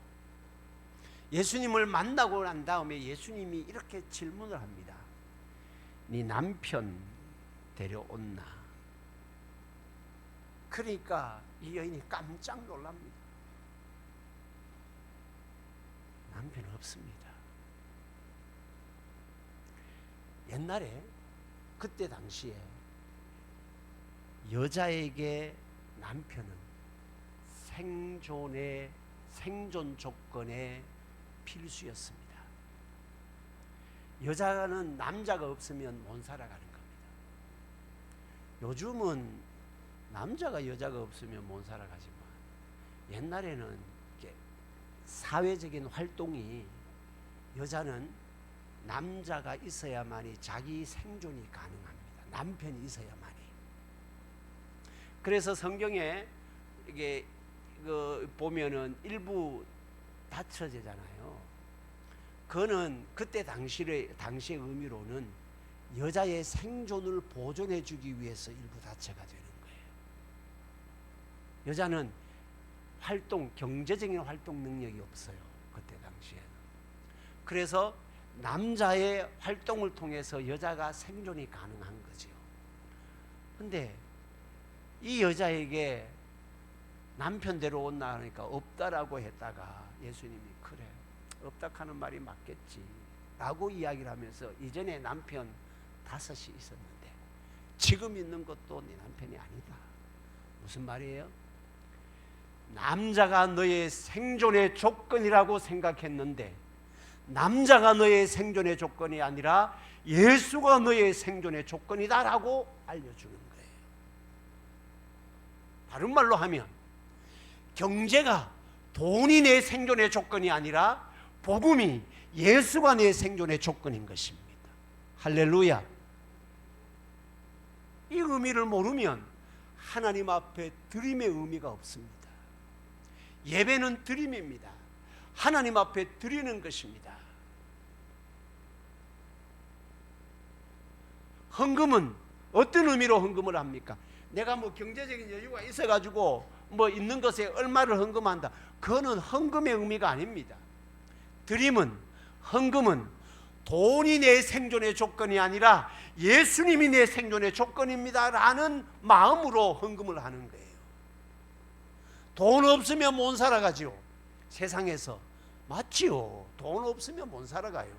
예수님을 만나고 난 다음에 예수님이 이렇게 질문을 합니다. 네 남편 데려온나? 그러니까 이 여인이 깜짝 놀랍니다. 남편 없습니다. 옛날에 그때 당시에 여자에게 남편은 생존 조건의 필수였습니다. 여자는 남자가 없으면 못 살아가는 겁니다. 요즘은 남자가 여자가 없으면 못 살아가지만 옛날에는 이렇게 사회적인 활동이 여자는 남자가 있어야만이 자기 생존이 가능합니다. 남편이 있어야만이. 그래서 성경에 이게 보면은 일부 다처제잖아요. 그거는 그때 당시의 의미로는 여자의 생존을 보존해 주기 위해서 일부 다처가 되는 거예요. 여자는 경제적인 활동 능력이 없어요. 그때 당시에는. 그래서 남자의 활동을 통해서 여자가 생존이 가능한 거죠. 근데 이 여자에게 남편 데려온나 하니까 없다라고 했다가 예수님이 그래, 없다 하는 말이 맞겠지 라고 이야기를 하면서 이전에 남편 5이 있었는데 지금 있는 것도 네 남편이 아니다. 무슨 말이에요? 남자가 너의 생존의 조건이라고 생각했는데 남자가 너의 생존의 조건이 아니라 예수가 너의 생존의 조건이다라고 알려주는 거예요. 다른 말로 하면 경제가, 돈이 내 생존의 조건이 아니라 복음이, 예수가 내 생존의 조건인 것입니다. 할렐루야. 이 의미를 모르면 하나님 앞에 드림의 의미가 없습니다. 예배는 드림입니다. 하나님 앞에 드리는 것입니다. 헌금은 어떤 의미로 헌금을 합니까? 내가 경제적인 여유가 있어가지고 있는 것에 얼마를 헌금한다. 그거는 헌금의 의미가 아닙니다. 헌금은 돈이 내 생존의 조건이 아니라 예수님이 내 생존의 조건입니다 라는 마음으로 헌금을 하는 거예요. 돈 없으면 못 살아가지요. 세상에서. 맞지요. 돈 없으면 못 살아가요.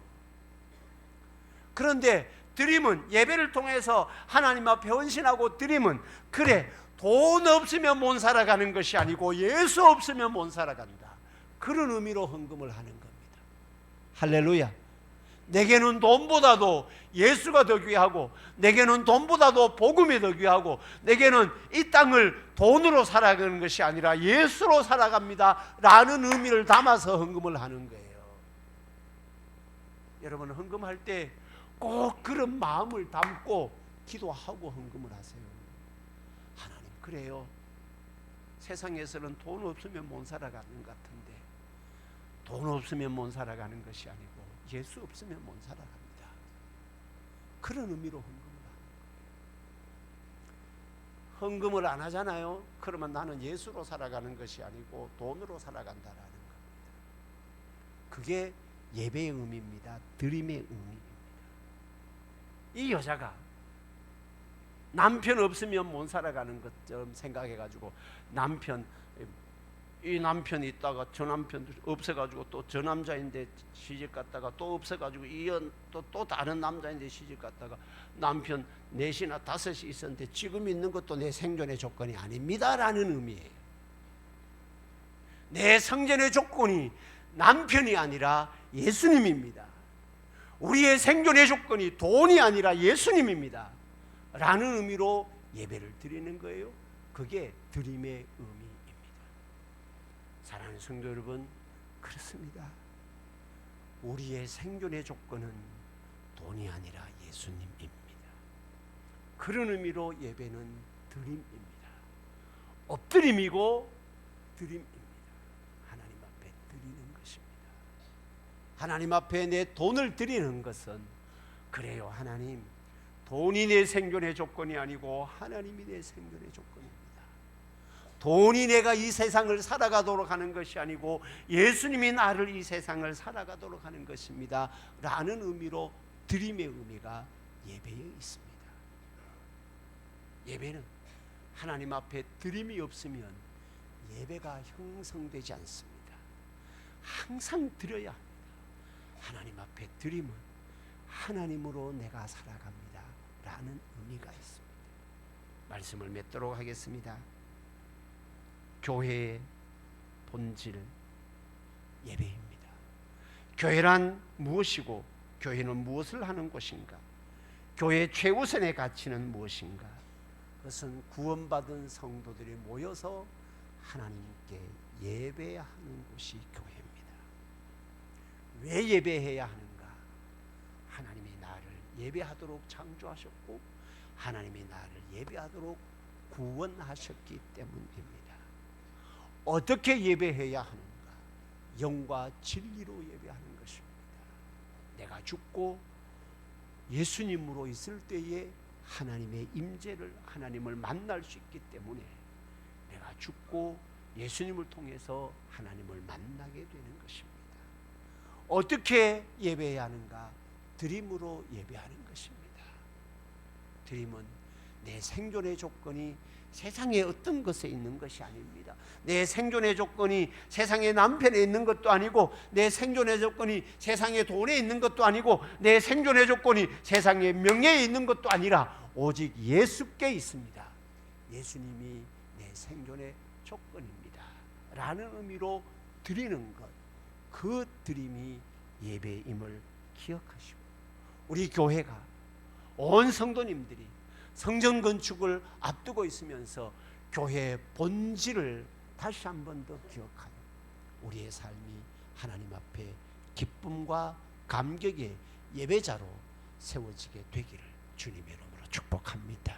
그런데 드림은, 예배를 통해서 하나님 앞에 헌신하고 드림은, 그래, 돈 없으면 못 살아가는 것이 아니고 예수 없으면 못 살아간다. 그런 의미로 헌금을 하는 겁니다. 할렐루야. 내게는 돈보다도 예수가 더 귀하고, 내게는 돈보다도 복음이 더 귀하고, 내게는 이 땅을 돈으로 살아가는 것이 아니라 예수로 살아갑니다 라는 의미를 담아서 헌금을 하는 거예요. 여러분, 헌금할 때 꼭 그런 마음을 담고 기도하고 헌금을 하세요. 하나님, 그래요, 세상에서는 돈 없으면 못 살아가는 것 같은데 돈 없으면 못 살아가는 것이 아니고 예수 없으면 못 살아갑니다. 그런 의미로 헌금을 하는 거예요. 헌금을 안 하잖아요. 그러면 나는 예수로 살아가는 것이 아니고 돈으로 살아간다라는 겁니다. 그게 예배의 의미입니다. 드림의 의미입니다. 이 여자가 남편 없으면 못 살아가는 것처럼 생각해가지고 이 남편이 있다가 저 남편도 없어가지고 또 저 남자인데 시집 갔다가 또 없어가지고 또 다른 남자인데 시집 갔다가 남편 4이나 5이 있었는데 지금 있는 것도 내 생존의 조건이 아닙니다 라는 의미예요. 내 생존의 조건이 남편이 아니라 예수님입니다. 우리의 생존의 조건이 돈이 아니라 예수님입니다. 라는 의미로 예배를 드리는 거예요. 그게 드림의 의미입니다. 사랑하는 성도 여러분, 그렇습니다. 우리의 생존의 조건은 돈이 아니라 예수님입니다. 그런 의미로 예배는 드림입니다. 엎드림이고 드림입니다. 하나님 앞에 드리는 것입니다. 하나님 앞에 내 돈을 드리는 것은, 그래요, 하나님, 돈이 내 생존의 조건이 아니고 하나님이 내 생존의 조건입니다. 돈이 내가 이 세상을 살아가도록 하는 것이 아니고 예수님이 나를 이 세상을 살아가도록 하는 것입니다. 라는 의미로 드림의 의미가 예배에 있습니다. 예배는 하나님 앞에 드림이 없으면 예배가 형성되지 않습니다. 항상 드려야 합니다. 하나님 앞에 드림은 하나님으로 내가 살아갑니다 라는 의미가 있습니다. 말씀을 맺도록 하겠습니다. 교회의 본질, 예배입니다. 교회란 무엇이고 교회는 무엇을 하는 곳인가? 교회의 최우선의 가치는 무엇인가? 그것은 구원받은 성도들이 모여서 하나님께 예배하는 곳이 교회입니다. 왜 예배해야 하는가? 하나님이 나를 예배하도록 창조하셨고 하나님이 나를 예배하도록 구원하셨기 때문입니다. 어떻게 예배해야 하는가? 영과 진리로 예배하는 것입니다. 내가 죽고 예수님으로 있을 때에 하나님의 임재를, 하나님을 만날 수 있기 때문에 내가 죽고 예수님을 통해서 하나님을 만나게 되는 것입니다. 어떻게 예배해야 하는가? 드림으로 예배하는 것입니다. 드림은 내 생존의 조건이 세상의 어떤 것에 있는 것이 아닙니다. 내 생존의 조건이 세상의 남편에 있는 것도 아니고 내 생존의 조건이 세상의 돈에 있는 것도 아니고 내 생존의 조건이 세상의 명예에 있는 것도 아니라 오직 예수께 있습니다. 예수님이 내 생존의 조건입니다 라는 의미로 드리는 것, 그 드림이 예배임을 기억하시고, 우리 교회가 온 성도님들이 성전 건축을 앞두고 있으면서 교회의 본질을 다시 한 번 더 기억하여 우리의 삶이 하나님 앞에 기쁨과 감격의 예배자로 세워지게 되기를 주님의 이름으로 축복합니다.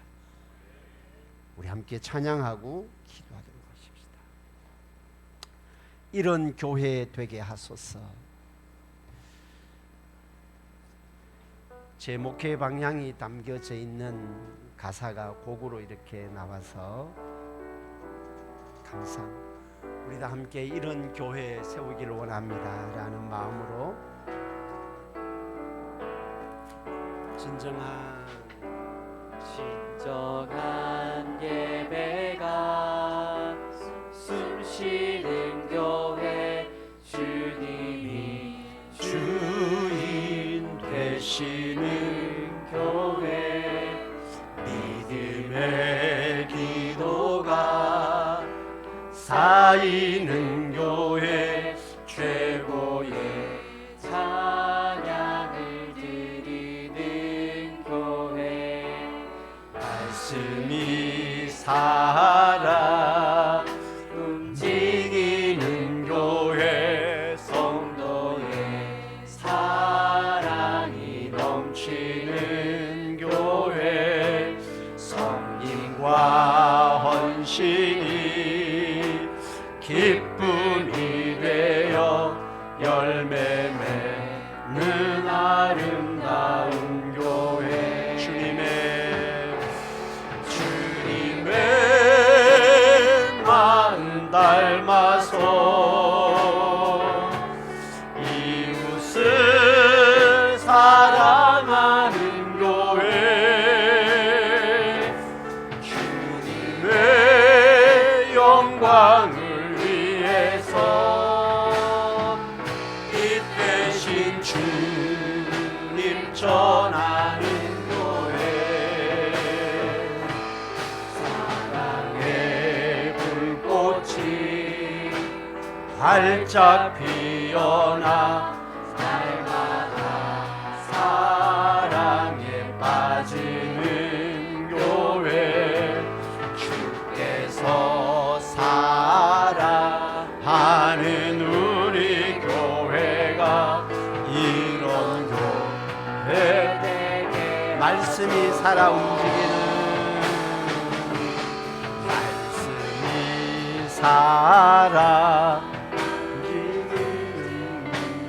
우리 함께 찬양하고 기도하도록 하십시다. 이런 교회 되게 하소서. 제 목회 방향이 담겨져 있는 가사가 곡으로 이렇게 나와서 항상 우리 다 함께 이런 교회 세우기를 원합니다 라는 마음으로 진정한 예배가 숨쉬는 교회, 주님이 주인 되시는 교회, 믿음의 기도가 쌓이는 교회, 최고의 찬양을 드리는 교회, 말씀이 살아 움직이는 교회, 성도의 사랑이 넘치는 교회, 성령과 헌신이 기쁨이 되어 열매 맺는 아름다운 교회, 주님의 마음 닮아서 이웃을 사랑하는 교회, 주님의 영광을 위해서 이 대신 주님 전하는 교회, 사랑의 불꽃이 활짝 피 피어나 날마다 사랑에 빠지는 교회 주께서 사랑하는 우리 교회가 이런 교회 말씀이 살아 움직이는 말씀이 살아 움직이는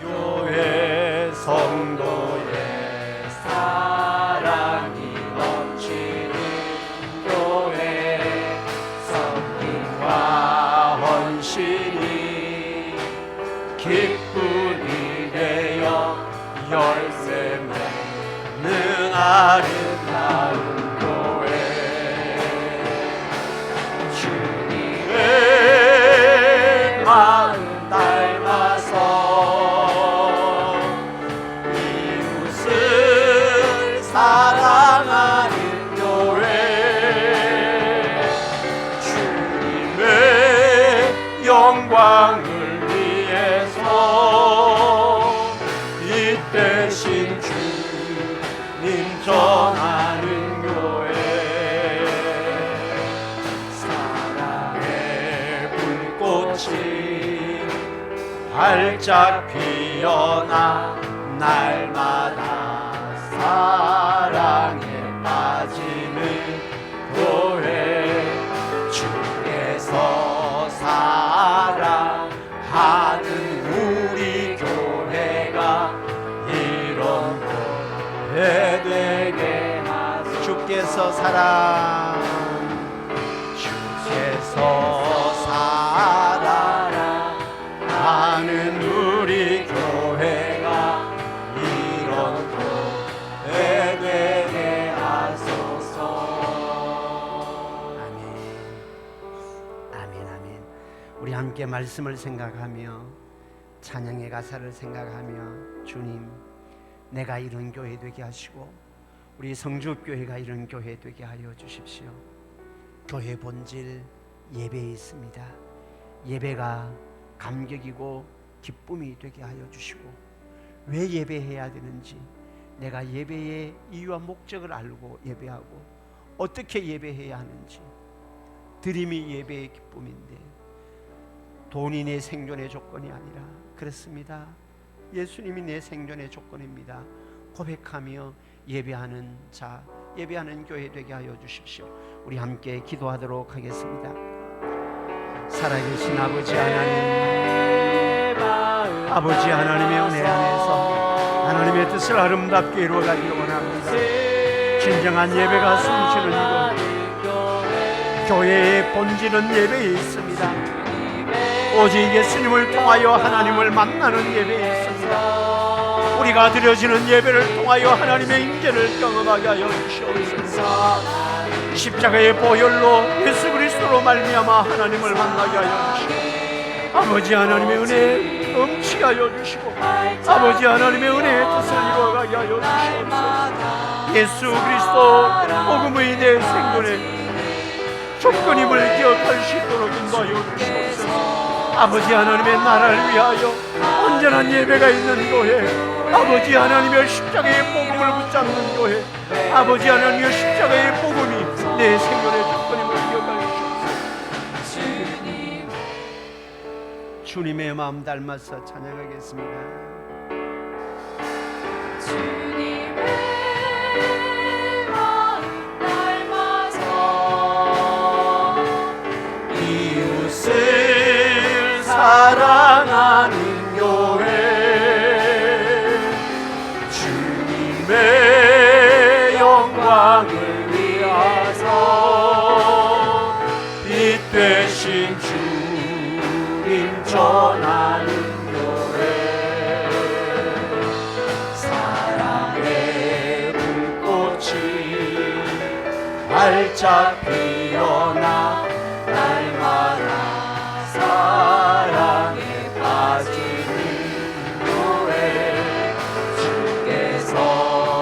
교회 성도의 사랑이 넘치는 교회 섬김과 헌신이 기쁨이 되어 열매 맺는 아름다운 교회 주님의 마음 닮아서 이웃을 사랑하는 교회 주님의 영광을 위해서 이 대신 주님 전하는 교회 사랑의 불꽃이 활짝 피어나 날마다 사랑에 빠지는 교회 주께서 사랑하는 우리 교회가 이런 교회 되게 하소서 주께서 사랑하는 우리 교회가 이런 교회 되게 하소서. 아멘 아멘. 우리 함께 말씀을 생각하며 찬양의 가사를 생각하며 주님 내가 이런 교회 되게 하시고 우리 성주교회가 이런 교회 되게 하여 주십시오. 교회 본질 예배에 있습니다. 예배가 감격이고 기쁨이 되게 하여 주시고 왜 예배해야 되는지 내가 예배의 이유와 목적을 알고 예배하고 어떻게 예배해야 하는지 드림이 예배의 기쁨인데 돈이 내 생존의 조건이 아니라 그렇습니다. 예수님이 내 생존의 조건입니다. 고백하며 예배하는 자, 예배하는 교회 되게 하여 주십시오. 우리 함께 기도하도록 하겠습니다. 살아계신 아버지 하나님, 아버지 하나님의 은혜 안에서 하나님의 뜻을 아름답게 이루어가기를 원합니다. 진정한 예배가 숨쉬는 이곳, 교회의 본질은 예배에 있습니다. 오직 예수님을 통하여 하나님을 만나는 예배에 있습니다. 우리가 드려지는 예배를 통하여 하나님의 임재를 경험하게 하여 주시옵소서. 십자가의 보혈로 예수 그리스도로 말미암아 하나님을 만나게 하여 주시고 아버지 하나님의 은혜에 넘치게 하여 주시고 아버지 하나님의 은혜의 뜻을 이루어가게 하여 주시옵소서. 예수 그리스도 복음의 내 생존에 조건임을 기억할 수 있도록 인도하여 주시옵소서. 아버지 하나님의 나라를 위하여 온전한 예배가 있는 교회, 아버지 하나님의 십자가의 복음을 붙잡는 교회, 아버지 하나님의 십자가의 복음이 내 생존의 조건임을 기억하여 주옵소서. 주님의 마음 닮아서 찬양하겠습니다. 주님의 마음 닮아서 이웃을 사랑하는 교회 주님의 영광을 위하여 빛 되신 주님 전하는 교회 사랑의 불꽃이 활짝 피어나 날마다 사랑에 빠지는 교회 주께서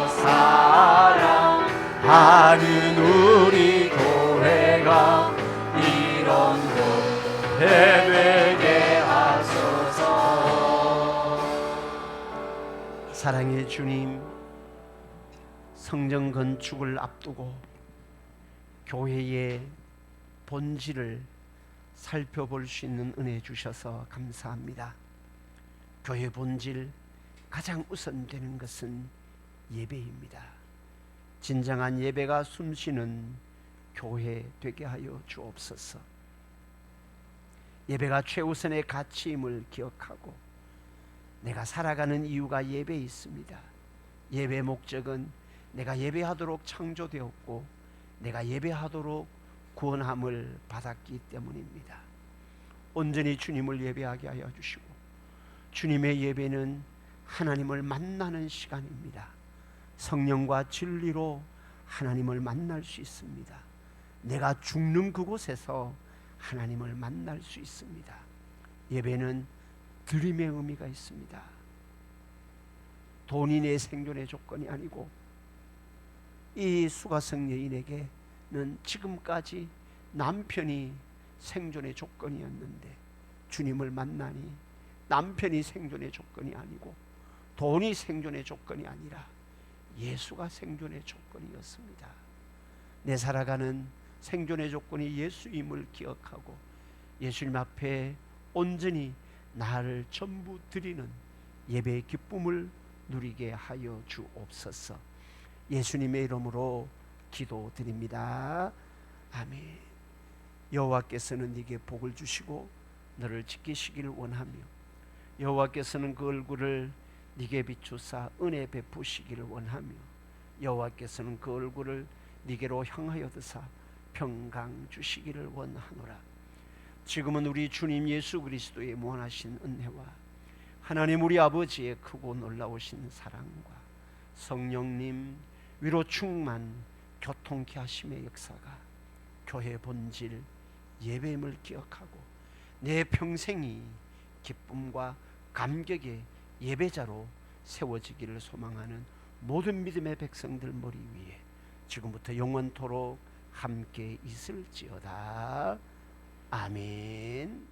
사랑하는 우리 교회가 이런 교회 되게 하소서. 사랑의 주님, 성전 건축을 앞두고 교회의 본질을 살펴볼 수 있는 은혜 주셔서 감사합니다. 교회 본질 가장 우선되는 것은 예배입니다. 진정한 예배가 숨쉬는 교회 되게 하여 주옵소서. 예배가 최우선의 가치임을 기억하고 내가 살아가는 이유가 예배에 있습니다. 예배 목적은 내가 예배하도록 창조되었고 내가 예배하도록 구원함을 받았기 때문입니다. 온전히 주님을 예배하게 하여 주시고, 주님의 예배는 하나님을 만나는 시간입니다. 성령과 진리로 하나님을 만날 수 있습니다. 내가 죽는 그곳에서 하나님을 만날 수 있습니다. 예배는 드림의 의미가 있습니다. 돈이 내 생존의 조건이 아니고, 이 수가성 여인에게는 지금까지 남편이 생존의 조건이었는데 주님을 만나니 남편이 생존의 조건이 아니고 돈이 생존의 조건이 아니라 예수가 생존의 조건이었습니다. 내 살아가는 생존의 조건이 예수임을 기억하고 예수님 앞에 온전히 나를 전부 드리는 예배의 기쁨을 누리게 하여 주옵소서. 예수님의 이름으로 기도드립니다. 아멘. 여호와께서는 네게 복을 주시고 너를 지키시기를 원하며 여호와께서는 그 얼굴을 네게 비추사 은혜 베푸시기를 원하며 여호와께서는 그 얼굴을 네게로 향하여 드사 평강 주시기를 원하노라. 지금은 우리 주님 예수 그리스도의 무한하신 은혜와 하나님 우리 아버지의 크고 놀라우신 사랑과 성령님 위로 충만 교통케 하심의 역사가 교회 본질 예배임을 기억하고 내 평생이 기쁨과 감격의 예배자로 세워지기를 소망하는 모든 믿음의 백성들 머리 위에 지금부터 영원토록 함께 있을지어다. 아멘.